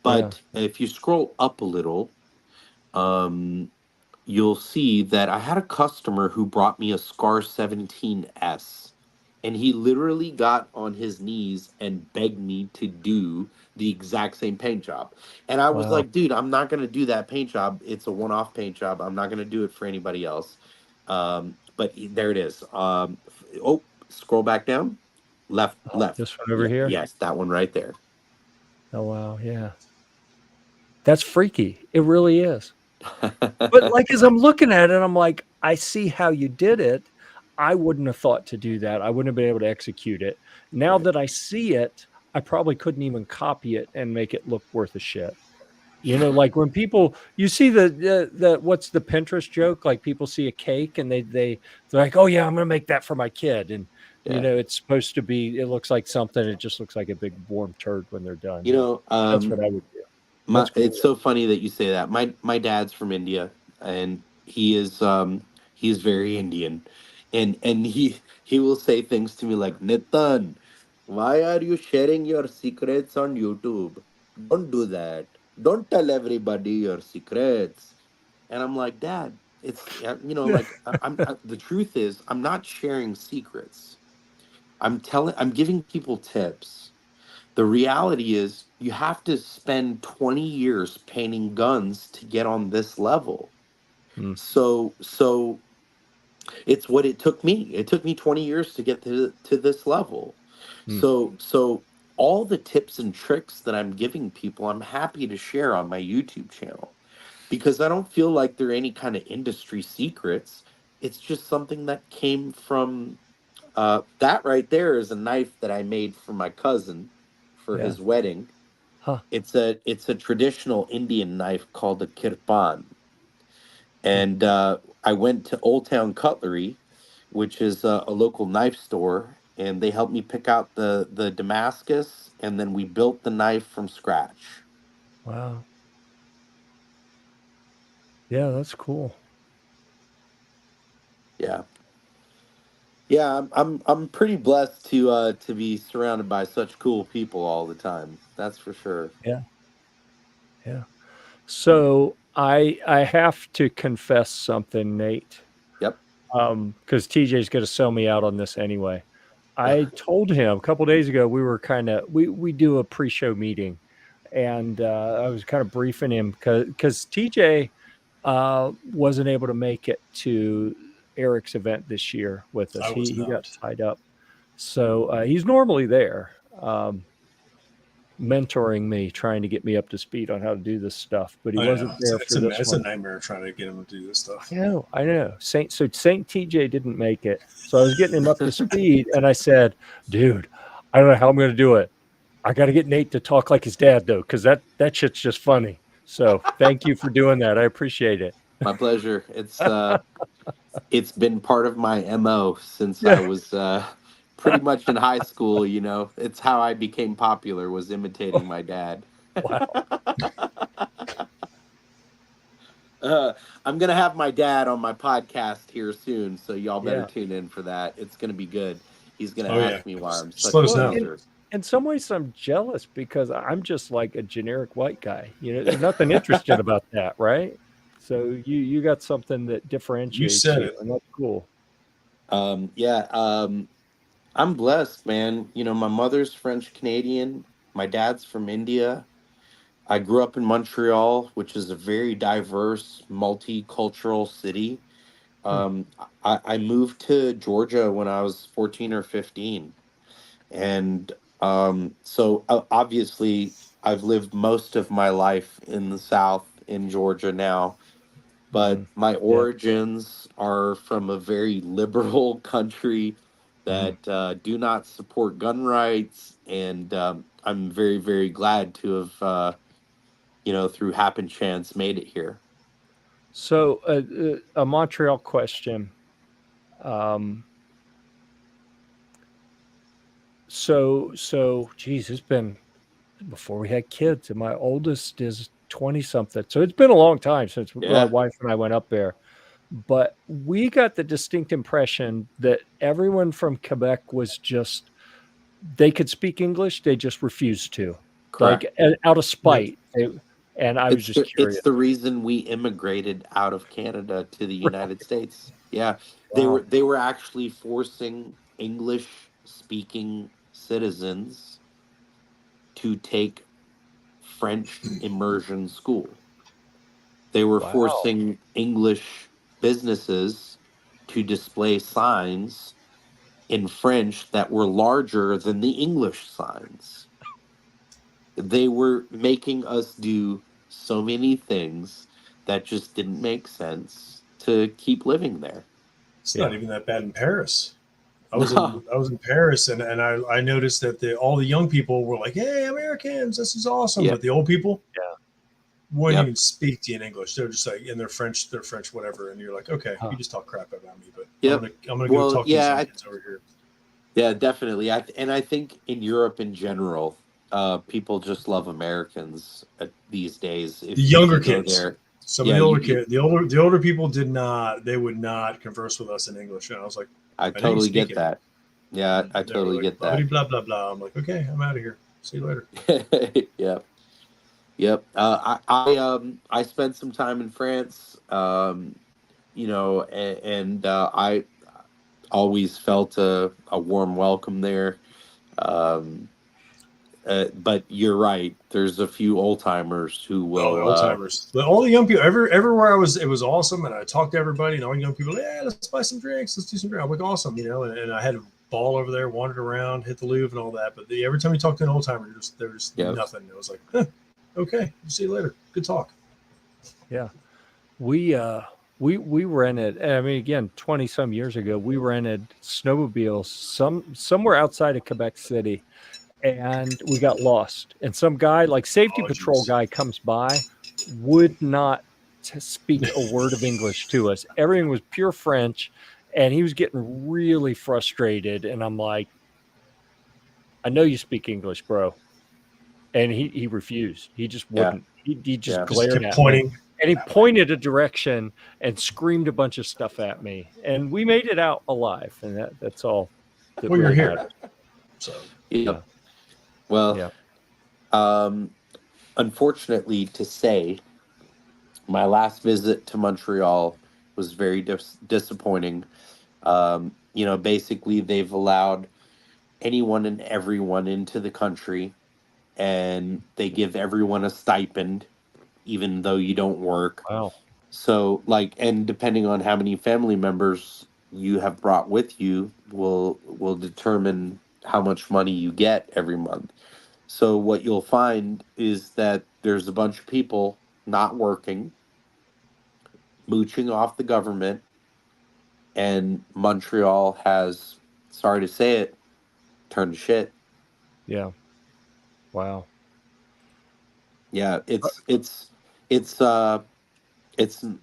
But if you scroll up a little, you'll see that I had a customer who brought me a Scar 17S, and he literally got on his knees and begged me to do the exact same paint job. And I was like, dude, I'm not going to do that paint job. It's a one-off paint job. I'm not going to do it for anybody else. There it is. Scroll back down. Left. This one over here? Yes, that one right there. Oh, wow. Yeah. That's freaky. It really is. But like, as I'm looking at it, I'm like, I see how you did it. I wouldn't have thought to do that. I wouldn't have been able to execute it. Now that I see it, I probably couldn't even copy it and make it look worth a shit. Like when people, you see the what's the Pinterest joke? Like people see a cake and they're like, oh yeah, I'm gonna make that for my kid, and it's supposed to be. It looks like something. It just looks like a big warm turd when they're done. That's what I would do. Cool. It's so funny that you say that. My dad's from India, and he is very Indian, and he will say things to me like, Nitin, why are you sharing your secrets on YouTube? Don't do that. Don't tell everybody your secrets. And I'm like, Dad, the truth is, I'm not sharing secrets. I'm giving people tips. The reality is you have to spend 20 years painting guns to get on this level. Hmm. So it's what it took me. It took me 20 years to get to this level. Hmm. So all the tips and tricks that I'm giving people, I'm happy to share on my YouTube channel because I don't feel like they're any kind of industry secrets. It's just something that came from that right there is a knife that I made for my cousin for Yeah. his wedding. Huh. It's a traditional Indian knife called a kirpan. Hmm. And I went to Old Town Cutlery, which is a local knife store, and they helped me pick out the Damascus, and then we built the knife from scratch. Wow. Yeah, that's cool. Yeah, yeah, I'm pretty blessed to be surrounded by such cool people all the time. That's for sure. Yeah. Yeah. So I have to confess something, Nate. Yep. Because TJ's going to sell me out on this anyway. I told him a couple days ago we do a pre-show meeting, and I was kind of briefing him because TJ wasn't able to make it to Eric's event this year with us. I was He got not. tied up, so he's normally there. Mentoring me, trying to get me up to speed on how to do this stuff, but he I wasn't know. there for this It's a one. nightmare trying to get him to do this stuff. I know. Saint TJ didn't make it. So I was getting him up to speed and I said, dude, I don't know how I'm gonna do it. I gotta get Nate to talk like his dad though, because that shit's just funny. So thank you for doing that. I appreciate it. My pleasure. It's been part of my MO since I Yeah. was pretty much in high school, you know. It's how I became popular was imitating my dad. Wow. I'm gonna have my dad on my podcast here soon, so y'all better Yeah. tune in for that. It's gonna be good. He's gonna Oh yeah. ask me why I'm Just such let a us Well, know. loser. in some ways I'm jealous because I'm just like a generic white guy. There's nothing interesting about that, right? So you got something that You differentiates said you, it. and that's cool. Yeah, I'm blessed, man. You know, my mother's French Canadian, my dad's from India. I grew up in Montreal, which is a very diverse, multicultural city. Hmm. I moved to Georgia when I was 14 or 15. And obviously, I've lived most of my life in the South in Georgia now, but Hmm. my Yeah. origins are from a very liberal country Hmm. that do not support gun rights. And I'm very, very glad to have, through happen chance, made it here. So, a Montreal question. Um, geez, it's been before we had kids, and my oldest is 20 something. So it's been a long time since my Yeah, wife and I went up there. But we got the distinct impression that everyone from Quebec was just, they could speak English, they just refused to, like correct. out of Yep. spite. And I was It's just it's curious. the reason we immigrated out of Canada to the United States. Yeah, they were Wow. they were actually forcing English speaking citizens to take French immersion school. They were Wow. forcing English businesses to display signs in French that were larger than the English signs. They were making us do so many things that just didn't make sense to keep living there. It's not Yeah. even that bad in Paris. No, I was in Paris and I noticed that all the young people were like, "Hey, Americans, this is awesome," yep, but the old people Yeah. wouldn't yep, even speak to you in English. They're just like in their French, whatever, and you're like, "Okay, you Huh. just talk crap about me, but yep. I'm gonna go Well, talk to these young kids over here." yeah, definitely. And I think in Europe in general, people just love Americans these days. The If younger you go kids, there, some of yeah, the older kids, the older people they would not converse with us in English, and I was like, I "I know you totally speak get it." that. Yeah, And I they were totally like, get blah that. blah blah blah. I'm like, "Okay, I'm out of here. See you later." Yep. Yep. I spent some time in France. And I always felt a warm welcome there. Um, but you're right. There's a few old timers who Oh, the will. old timers. But all the young people, everywhere I was, it was awesome. And I talked to everybody, and all the young people, yeah, let's buy some drinks. Let's do some drinks. I'm like, awesome, and I had a ball over there, wandered around, hit the Louvre and all that. But every time you talk to an old timer, there's Yep. nothing. It was like, huh, okay, see you later. Good talk. Yeah. We rented, I mean, again, 20 some years ago, we rented snowmobiles somewhere outside of Quebec City, and we got lost. And some guy, like safety Oh, patrol geez. guy, comes by, would not speak a word of English to us. Everything was pure French, and he was getting really frustrated. And I'm like, I know you speak English, bro. And he refused. He just Yeah. wouldn't. He just Yeah. Just glared kept at me. pointing. And he pointed a direction and screamed a bunch of stuff at me. And we made it out alive. And that's all that Well, you're really here. matters. So Yep. Well, Yeah. unfortunately to say, my last visit to Montreal was very disappointing. Basically, they've allowed anyone and everyone into the country, and they give everyone a stipend, even though you don't work. Wow. So, like, and depending on how many family members you have brought with you, will determine how much money you get every month. So, what you'll find is that there's a bunch of people not working, mooching off the government, and Montreal has, sorry to say it, turned to shit. Yeah. Wow. Yeah, it's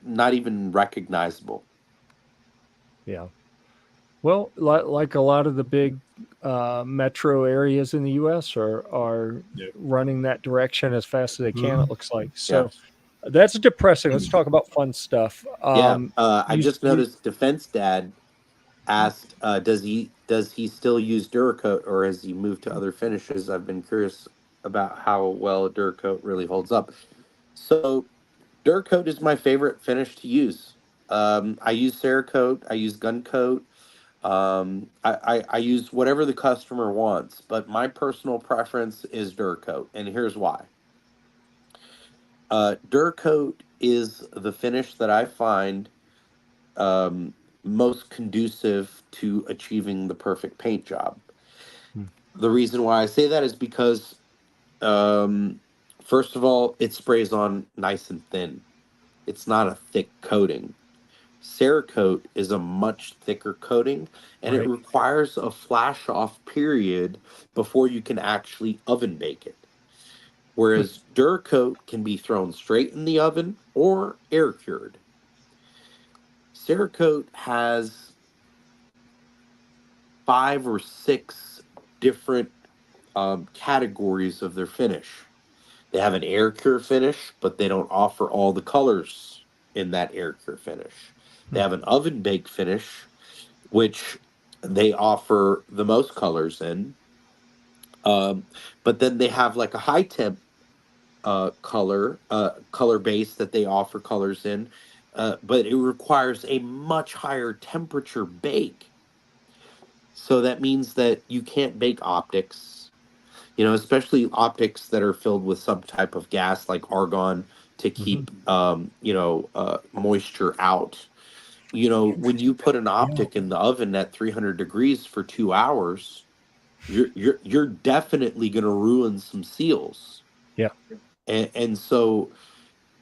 not even recognizable. Yeah. Well, like a lot of the big metro areas in the U.S. are yeah. running that direction as fast as they can, it looks like. Yeah. So that's depressing. Let's talk about fun stuff. Yeah, I just You noticed Defense Dad asked, does he still use Duracoat or has he moved to other finishes? I've been curious about how well Duracoat really holds up. So Duracoat is my favorite finish to use. I use Cerakote, I use Gun Coat. I use whatever the customer wants, but my personal preference is Duracoat, and here's why. Duracoat is the finish that I find um, most conducive to achieving the perfect paint job. Hmm. The reason why I say that is because, um, first of all, it sprays on nice and thin. It's not a thick coating. Cerakote is a much thicker coating, and it right. requires a flash off period before you can actually oven bake it. Whereas Duracoat can be thrown straight in the oven or air cured. Cerakote has 5 or 6 different categories of their finish. They have an air cure finish, but they don't offer all the colors in that air cure finish. They Hmm. have an oven bake finish, which they offer the most colors in. But then they have like a high temp color base that they offer colors in, but it requires a much higher temperature bake. So that means that you can't bake optics, especially optics that are filled with some type of gas like argon to Hmm. keep, moisture out. When you put an Yeah. optic in the oven at 300 degrees for 2 hours, you're definitely going to ruin some seals. Yeah. And so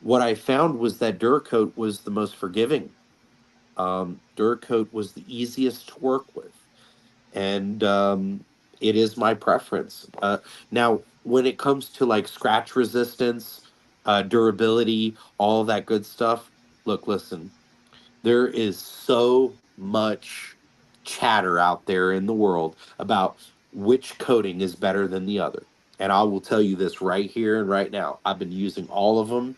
what I found was that Duracoat was the most forgiving. Duracoat was the easiest to work with, and it is my preference. Now, when it comes to like scratch resistance, durability, all that good stuff, look, listen, there is so much chatter out there in the world about which coating is better than the other. And I will tell you this right here and right now. I've been using all of them,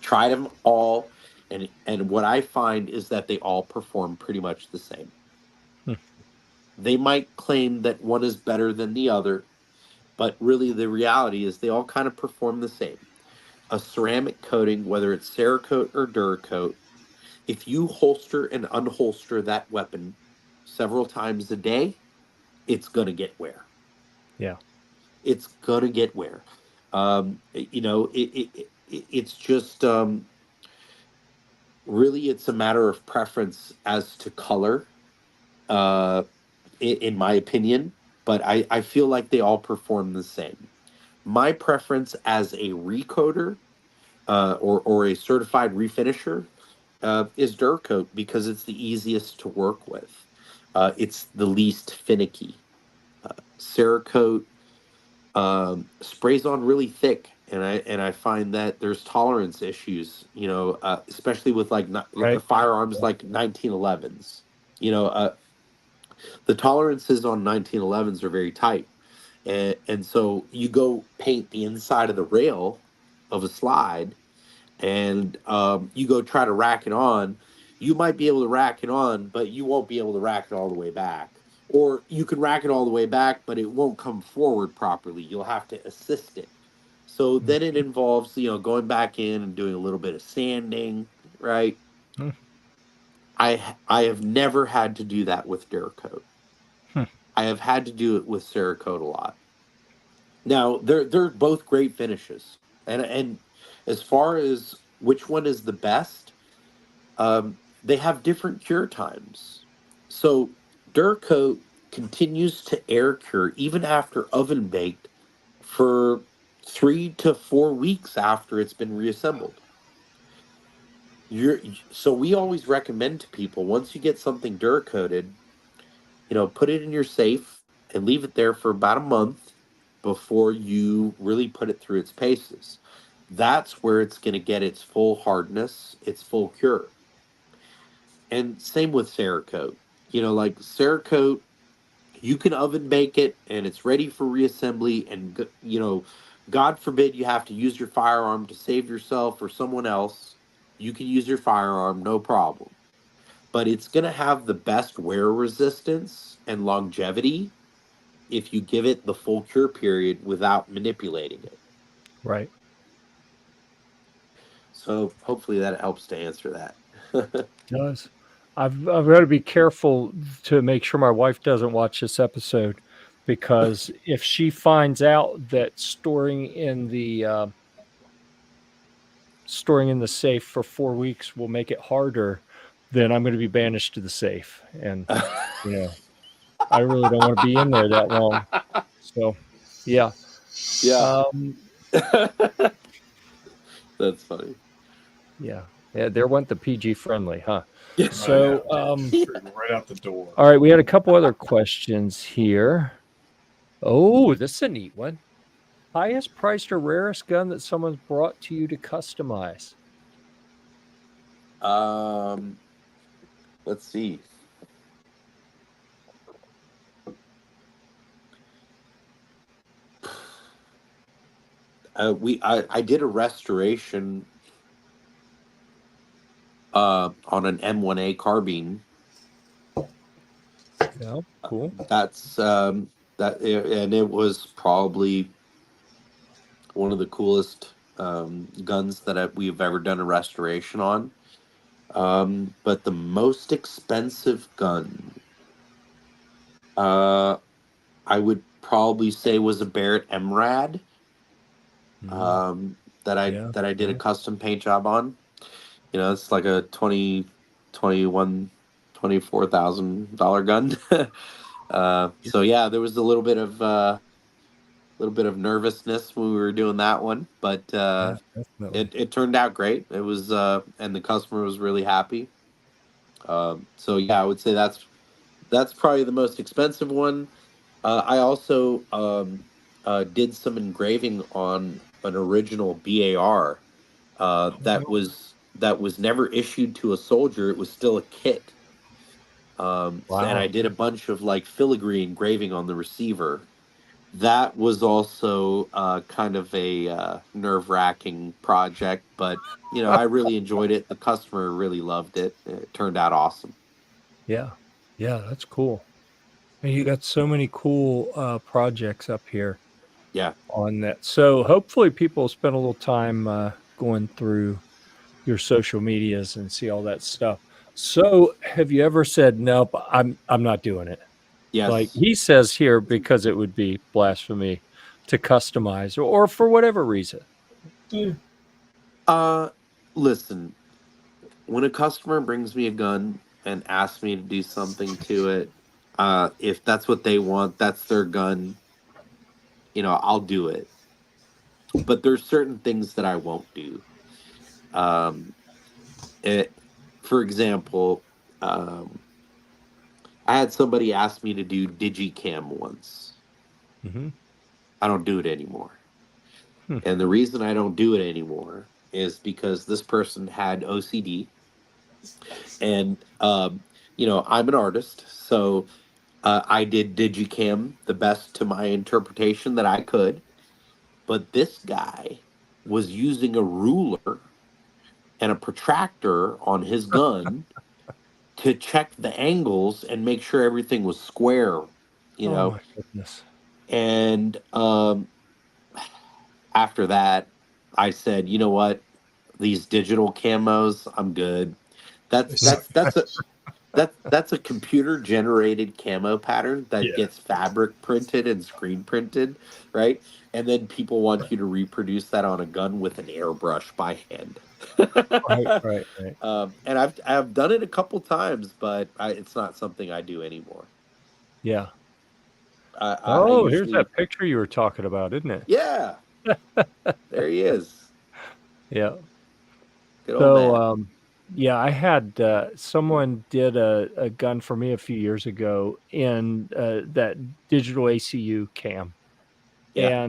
tried them all, and what I find is that they all perform pretty much the same. Hmm. They might claim that one is better than the other, but really the reality is they all kind of perform the same. A ceramic coating, whether it's Cerakote or Duracoat, if you holster and unholster that weapon several times a day, it's going to get wear. Yeah. it's gonna get wear. It's just really it's a matter of preference as to color, uh, in my opinion. But I feel like they all perform the same. My preference as a recoater, or a certified refinisher, is Durcoat because it's the easiest to work with. It's the least finicky. Cerakote sprays on really thick, and I find that there's tolerance issues. Especially with like Right. firearms like 1911s. You know, the tolerances on 1911s are very tight, and so you go paint the inside of the rail of a slide, and you go try to rack it on. You might be able to rack it on, but you won't be able to rack it all the way back. Or you can rack it all the way back, but it won't come forward properly. You'll have to assist it. So then it involves, going back in and doing a little bit of sanding, right? Hmm. I have never had to do that with Duracoat. Hmm. I have had to do it with Cerakote a lot. Now they're both great finishes, and as far as which one is the best, they have different cure times. So Duracoat continues to air cure even after oven baked for 3 to 4 weeks after it's been reassembled. So we always recommend to people, once you get something Duracoated, put it in your safe and leave it there for about a month before you really put it through its paces. That's where it's going to get its full hardness, its full cure. And same with Cerakote. Like Cerakote, you can oven bake it and it's ready for reassembly. And, God forbid you have to use your firearm to save yourself or someone else. You can use your firearm, no problem. But it's going to have the best wear resistance and longevity if you give it the full cure period without manipulating it. Right. So hopefully that helps to answer that. Does. I've got to be careful to make sure my wife doesn't watch this episode, because if she finds out that storing in the safe for 4 weeks will make it harder, then I'm going to be banished to the safe, and I really don't want to be in there that long. So, yeah. Yeah. Um, That's funny. yeah. There went the PG friendly, huh? Oh, So, yeah. Right out the door. all right, we had a couple other questions here. Oh, this is a neat one. Highest priced or rarest gun that someone's brought to you to customize? Let's see. I did a restoration on an M1A carbine. Yeah, cool. That's and it was probably one of the coolest guns that we've ever done a restoration on. But the most expensive gun, uh, I would probably say, was a Barrett MRAD, that I Yeah, that I did a yeah. custom paint job on. It's like a 21, $24,000 gun. So yeah, there was a little bit of nervousness when we were doing that one, but Yeah, definitely. it turned out great. It was, and the customer was really happy. So yeah, I would say that's probably the most expensive one. I also did some engraving on an original BAR, that was never issued to a soldier. It was still a kit. And I Wow. did a bunch of like filigree engraving on the receiver. That was also kind of a nerve wracking project, but I really enjoyed it. The customer really loved it. It turned out awesome. Yeah. Yeah, that's cool. And you got so many cool projects up here Yeah. on that. So hopefully people spend a little time going through your social medias and see all that stuff. So have you ever said, nope, I'm not doing it? Like Yes. he says here, because it would be blasphemy. to customize or for whatever reason? Listen, when a customer brings me a gun and asks me to do something to it, if that's what they want, that's their gun, I'll do it. But there's certain things that I won't do. Um, it, for example, um, I had somebody ask me to do digicam once. Mm-hmm. I don't do it anymore. Hmm. And the reason I don't do it anymore is because this person had OCD. And, I'm an artist. So I did digicam the best to my interpretation that I could. But this guy was using a ruler and a protractor on his gun to check the angles and make sure everything was square, you Oh know. my goodness. And after that, I said, you know what? These digital camos, I'm good. They That's suck. that's that's a that's a computer generated camo pattern that Yeah. gets fabric printed and screen printed, right? And then people want you to reproduce that on a gun with an airbrush by hand. Right, right, right. And I've done it a couple times, but it's not something I do anymore. Yeah. I Oh, here's usually, that picture you were talking about, isn't it? yeah, there he is, Yeah. good old So, Matt. yeah, I had someone did a gun for me a few years ago in that digital ACU cam, Yeah,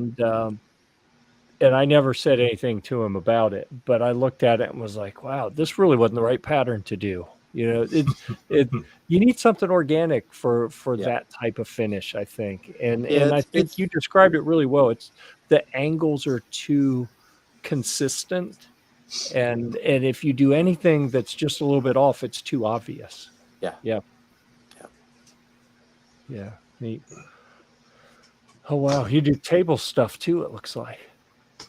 and I never said anything to him about it, but I looked at it and was like, "Wow, this really wasn't the right pattern to do." It you need something organic for yeah, that type of finish, I think, and yeah. I think It's you described it really well. It's the angles are too consistent, and if you do anything that's just a little bit off, it's too obvious. yeah, Yeah, yeah. yeah, neat. Oh wow, you do table stuff too, it looks like,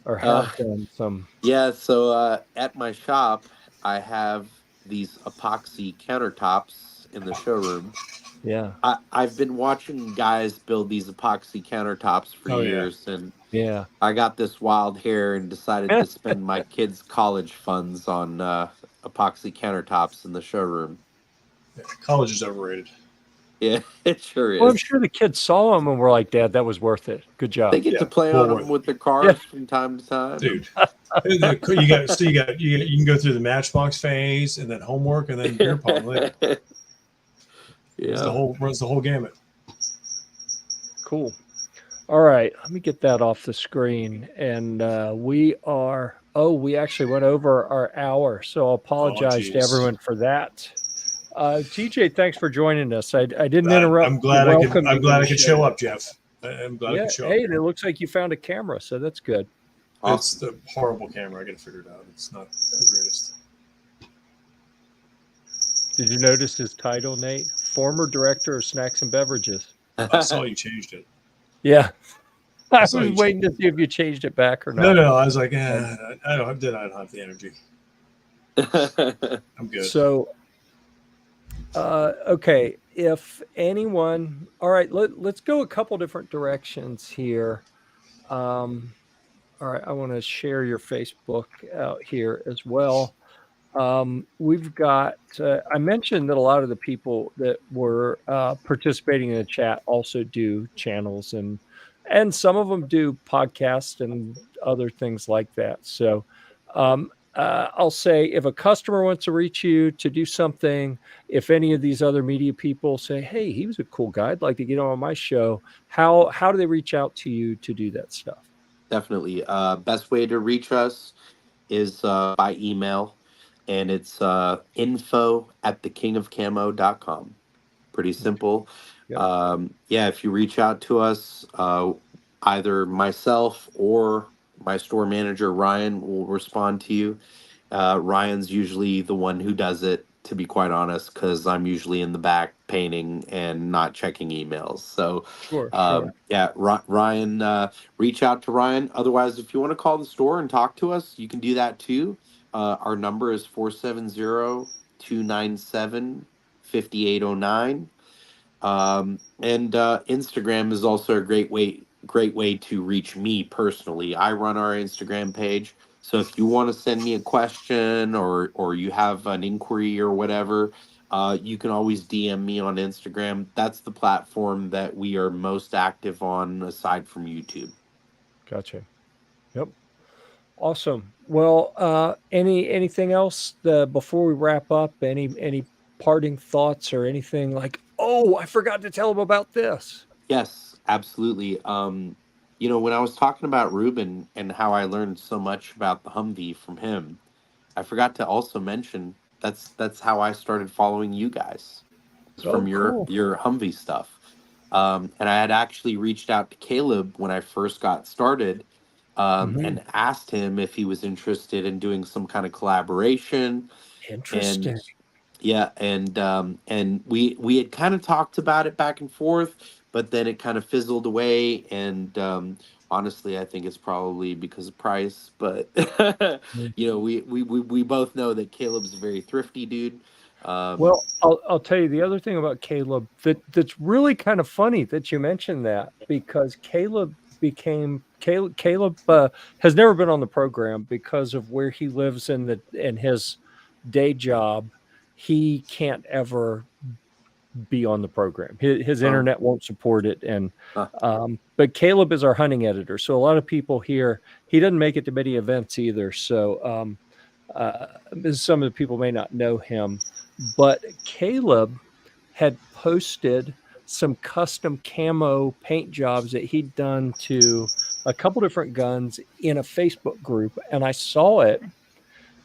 or Uh, have done some. yeah. So at my shop, I have these epoxy countertops in the showroom. Yeah, I've been watching guys build these epoxy countertops for Oh yeah. years, and yeah. I got this wild hair and decided to spend my kids' college funds on epoxy countertops in the showroom. Yeah. College is overrated. Yeah, it sure Well, I'm is. sure the kids saw them and were like, "Dad, that was worth it. Good They job." get to Yeah. play Well on them worth it. with their Yeah, cars from time to time. Dude. You got so you can go through the Matchbox phase and then homework and then beer pong later. Yeah. Runs the whole gamut. cool. All right, let me get that off the screen. And we actually went over our hour, so I'll Oh apologize to jeez. everyone for that. TJ, thanks for joining us. I didn't interrupt I'm the glad I'm welcoming of glad the I could show. show up, Jeff. I'm glad I Yeah, could show up. hey, and it looks like you found a camera, so that's good. It's Awesome. the horrible camera. I got to figure it out. It's not the greatest. Did you notice his title, Nate? Former director of snacks and beverages. I saw you changed it. Yeah, I saw was you waiting to see if you changed it back or No, not. no. I was like, I don't have the energy. I'm good. So, okay, if anyone, all right, let's go a couple different directions here. Um, all right, I want to share your Facebook out here as well. We've got, I mentioned that a lot of the people that were participating in the chat also do channels, and some of them do podcasts and other things like that. So I'll say if a customer wants to reach you to do something, if any of these other media people say, "Hey, he was a cool guy, I'd like to get on my show," how do they reach out to you to do that stuff? Definitely. Best way to reach us is by email, and it's info at thekingofcamo.com. Pretty Okay. simple. Yep. Yeah, if you reach out to us, either myself or my store manager, Ryan, will respond to you. Ryan's usually the one who does it, to be quite honest, because I'm usually in the back painting and not checking emails. So, Sure. Sure. yeah, Ryan, reach out to Ryan. Otherwise, if you want to call the store and talk to us, you can do that too. Our number is 470-297-5809. And Instagram is also a great way great way to reach me personally. I run our Instagram page. So if you want to send me a question or you have an inquiry or whatever, you can always DM me on Instagram. That's the platform that we are most active on aside from YouTube. Gotcha. Yep. Awesome. Well, anything else before we wrap up? Any parting thoughts or anything like, oh, I forgot to tell him about this. Yes, absolutely. When I was talking about Ruben and how I learned so much about the Humvee from him, I forgot to also mention that's how I started following you guys. It's Oh, from cool. your Humvee stuff. And I had actually reached out to Caleb when I first got started, Mhm. and asked him if he was interested in doing some kind of collaboration. And Interesting. yeah, and we had kind of talked about it back and forth, but then it kind of fizzled away. And honestly, I think it's probably because of price. But Mm. we both know that Caleb's a very thrifty dude. Um, Well, I'll tell you the other thing about Caleb that's really kind of funny that you mentioned that, because Caleb has never been on the program because of where he lives in his day job. He can't ever be on the program. His uh, internet won't support it, and uh, but Caleb is our hunting editor, so a lot of people here. He doesn't make it to many events either, so uh, some of the people may not know him, but Caleb had posted some custom camo paint jobs that he'd done to a couple different guns in a Facebook group, and I saw it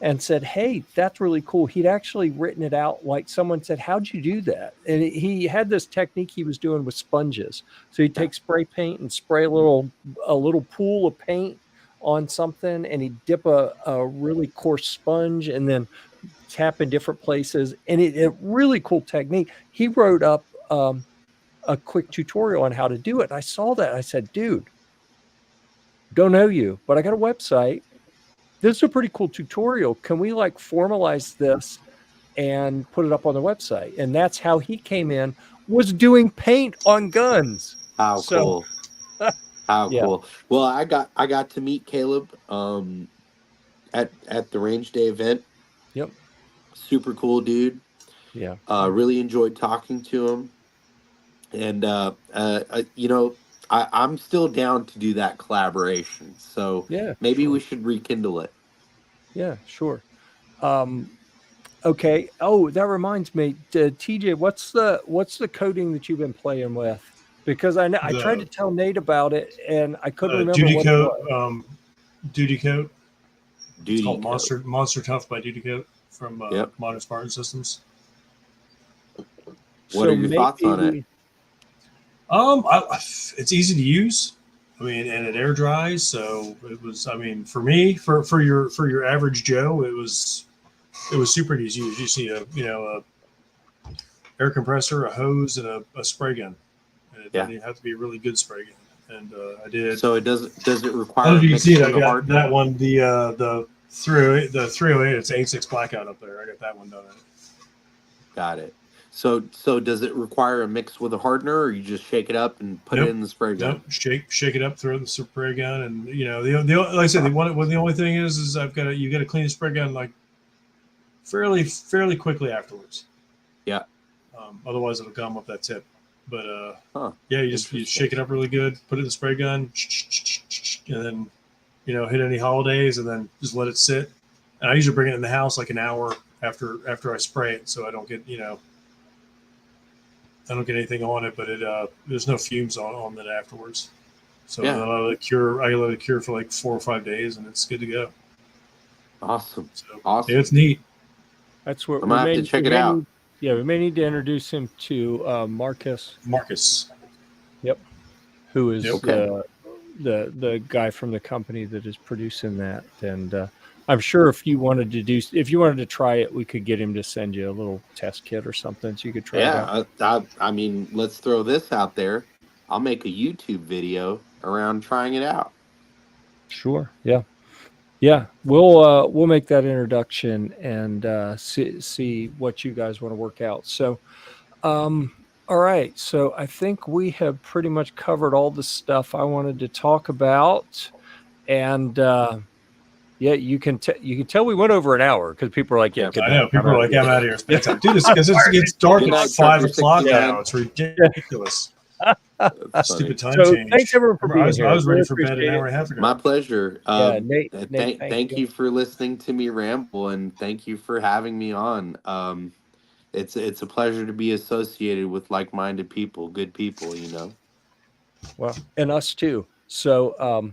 and said, "Hey, that's really cool." He'd actually written it out like someone said, "How'd you do that?" And he had this technique he was doing with sponges. So he'd yeah. take spray paint and spray a little pool of paint on something, and he'd dip a really coarse sponge and then tap in different places. And it really cool technique. He wrote up a quick tutorial on how to do it. And I saw that. I said, "Dude, don't know you, but I got a website. This is a pretty cool tutorial. Can we like formalize this and put it up on the website?" And that's how he came in, was doing paint on guns. How So cool! How yeah, cool! Well, I got to meet Caleb at the range day event. yep, Super cool dude. yeah, Really enjoyed talking to him. And I'm still down to do that collaboration. So yeah, maybe we sure, should rekindle it. yeah, sure. Um, okay. Oh, that reminds me, TJ, what's the coding that you've been playing with? Because I know I tried to The tell Nate about it and I couldn't remember duty what it coat, was. duty coat. It's Duty called code. Monster Tough by Duty Coat from Yep. Modern Spartan Systems. What are So your thoughts on it? maybe, It's easy to use. I mean, and it air dries, so it was. I mean, for me, for your average Joe, it was super easy to use. You see a air compressor, a hose, and a spray gun. And it Yeah. doesn't even have to be a really good spray gun. And I did. So does it I don't require know a if you can see mix it. I with a got hardener? that one. The 308. It's 86 blackout up there. I got that one done. Got it. So does it require a mix with a hardener, or you just shake it up and put it Nope. in the spray Nope. gun? Shake it up, throw it in the spray gun, and like I said, the only thing is you got to clean the spray gun like fairly quickly afterwards. Yeah. Otherwise, it'll gum up that tip. But Huh. yeah, you Interesting. shake it up really good, put it in the spray gun, and then hit any holidays, and then just let it sit. And I usually bring it in the house like an hour after I spray it, so I don't get anything on it, but there's no fumes on it afterwards. So Yeah. then I let it cure for like 4 or 5 days, and it's good to go. Awesome. So yeah, Awesome. it's neat. that's what I'm we gonna have may to check we it may out. need. Yeah, we may need to introduce him to Marcus. Marcus. Yep, who is Yep. Okay. the guy from the company that is producing that. And I'm sure if you wanted to try it, we could get him to send you a little test kit or something so you could try it out. Yeah. I mean, let's throw this out there. I'll make a YouTube video around trying it out. Sure. Yeah. Yeah. We'll make that introduction and see what you guys want to work out. So All right. So I think we have pretty much covered all the stuff I wanted to talk about. And yeah, you can tell we went over an hour because people are like, yeah, good I night. know people are like, I'm out of here. It's bedtime. Dude, it's because it's dark Good at night, 5 Trucker o'clock 69. now. It's ridiculous. That's funny. Stupid time So change. thanks everyone for being here. I was ready Really for bed an appreciate hour it. and a half ago. My pleasure. Yeah, Nate, Thank you for listening to me ramble, and thank you for having me on. It's a pleasure to be associated with like-minded people, good people, you know. Well, and us too. So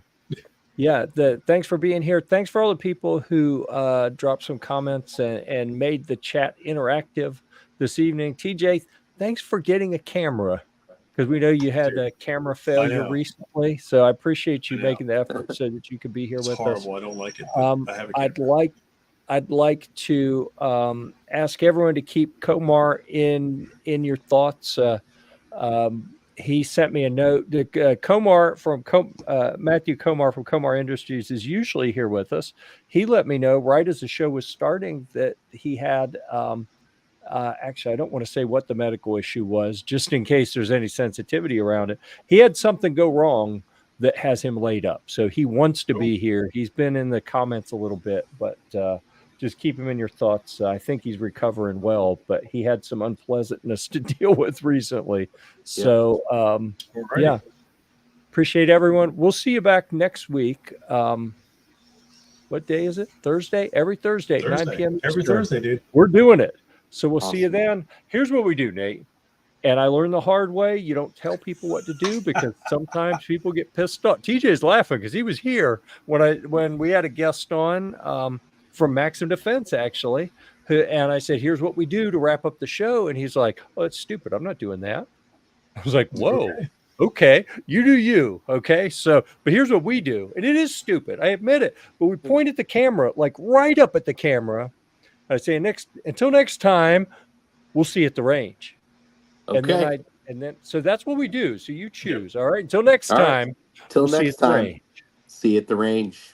yeah, thanks for being here. Thanks for all the people who dropped some comments and made the chat interactive this evening. TJ, thanks for getting a camera because we know you had a camera failure know. recently. So I appreciate you I know. making the effort so that you could be here It's with horrible. us. I don't like it. But I have a I'd like to ask everyone to keep Komar in your thoughts. He sent me a note. Komar from Matthew Komar from Komar Industries is usually here with us. He let me know right as the show was starting that he had. Actually, I don't want to say what the medical issue was, just in case there's any sensitivity around it. He had something go wrong that has him laid up, so he wants to be here. He's been in the comments a little bit, but just keep him in your thoughts. I think he's recovering well, but he had some unpleasantness to deal with recently. So, yeah, appreciate everyone. We'll see you back next week. What day is it? Thursday? Every Thursday, 9 p.m. Every Eastern. Thursday, dude. We're doing it. So we'll see you Awesome. then. Here's what we do, Nate. And I learned the hard way. You don't tell people what to do because sometimes people get pissed off. TJ's laughing because he was here when we had a guest on from Maxim Defense, actually. And I said, here's what we do to wrap up the show. And he's like, oh, it's stupid. I'm not doing that. I was like, whoa. Okay, you do you. Okay, so, but here's what we do. And it is stupid. I admit it. But we point at the camera, like right up at the camera. I say, until next time, we'll see you at the range. Okay. And then so that's what we do. So you choose. All right. Until next All right. time. Till We'll see you next at the time. range. See you at the range.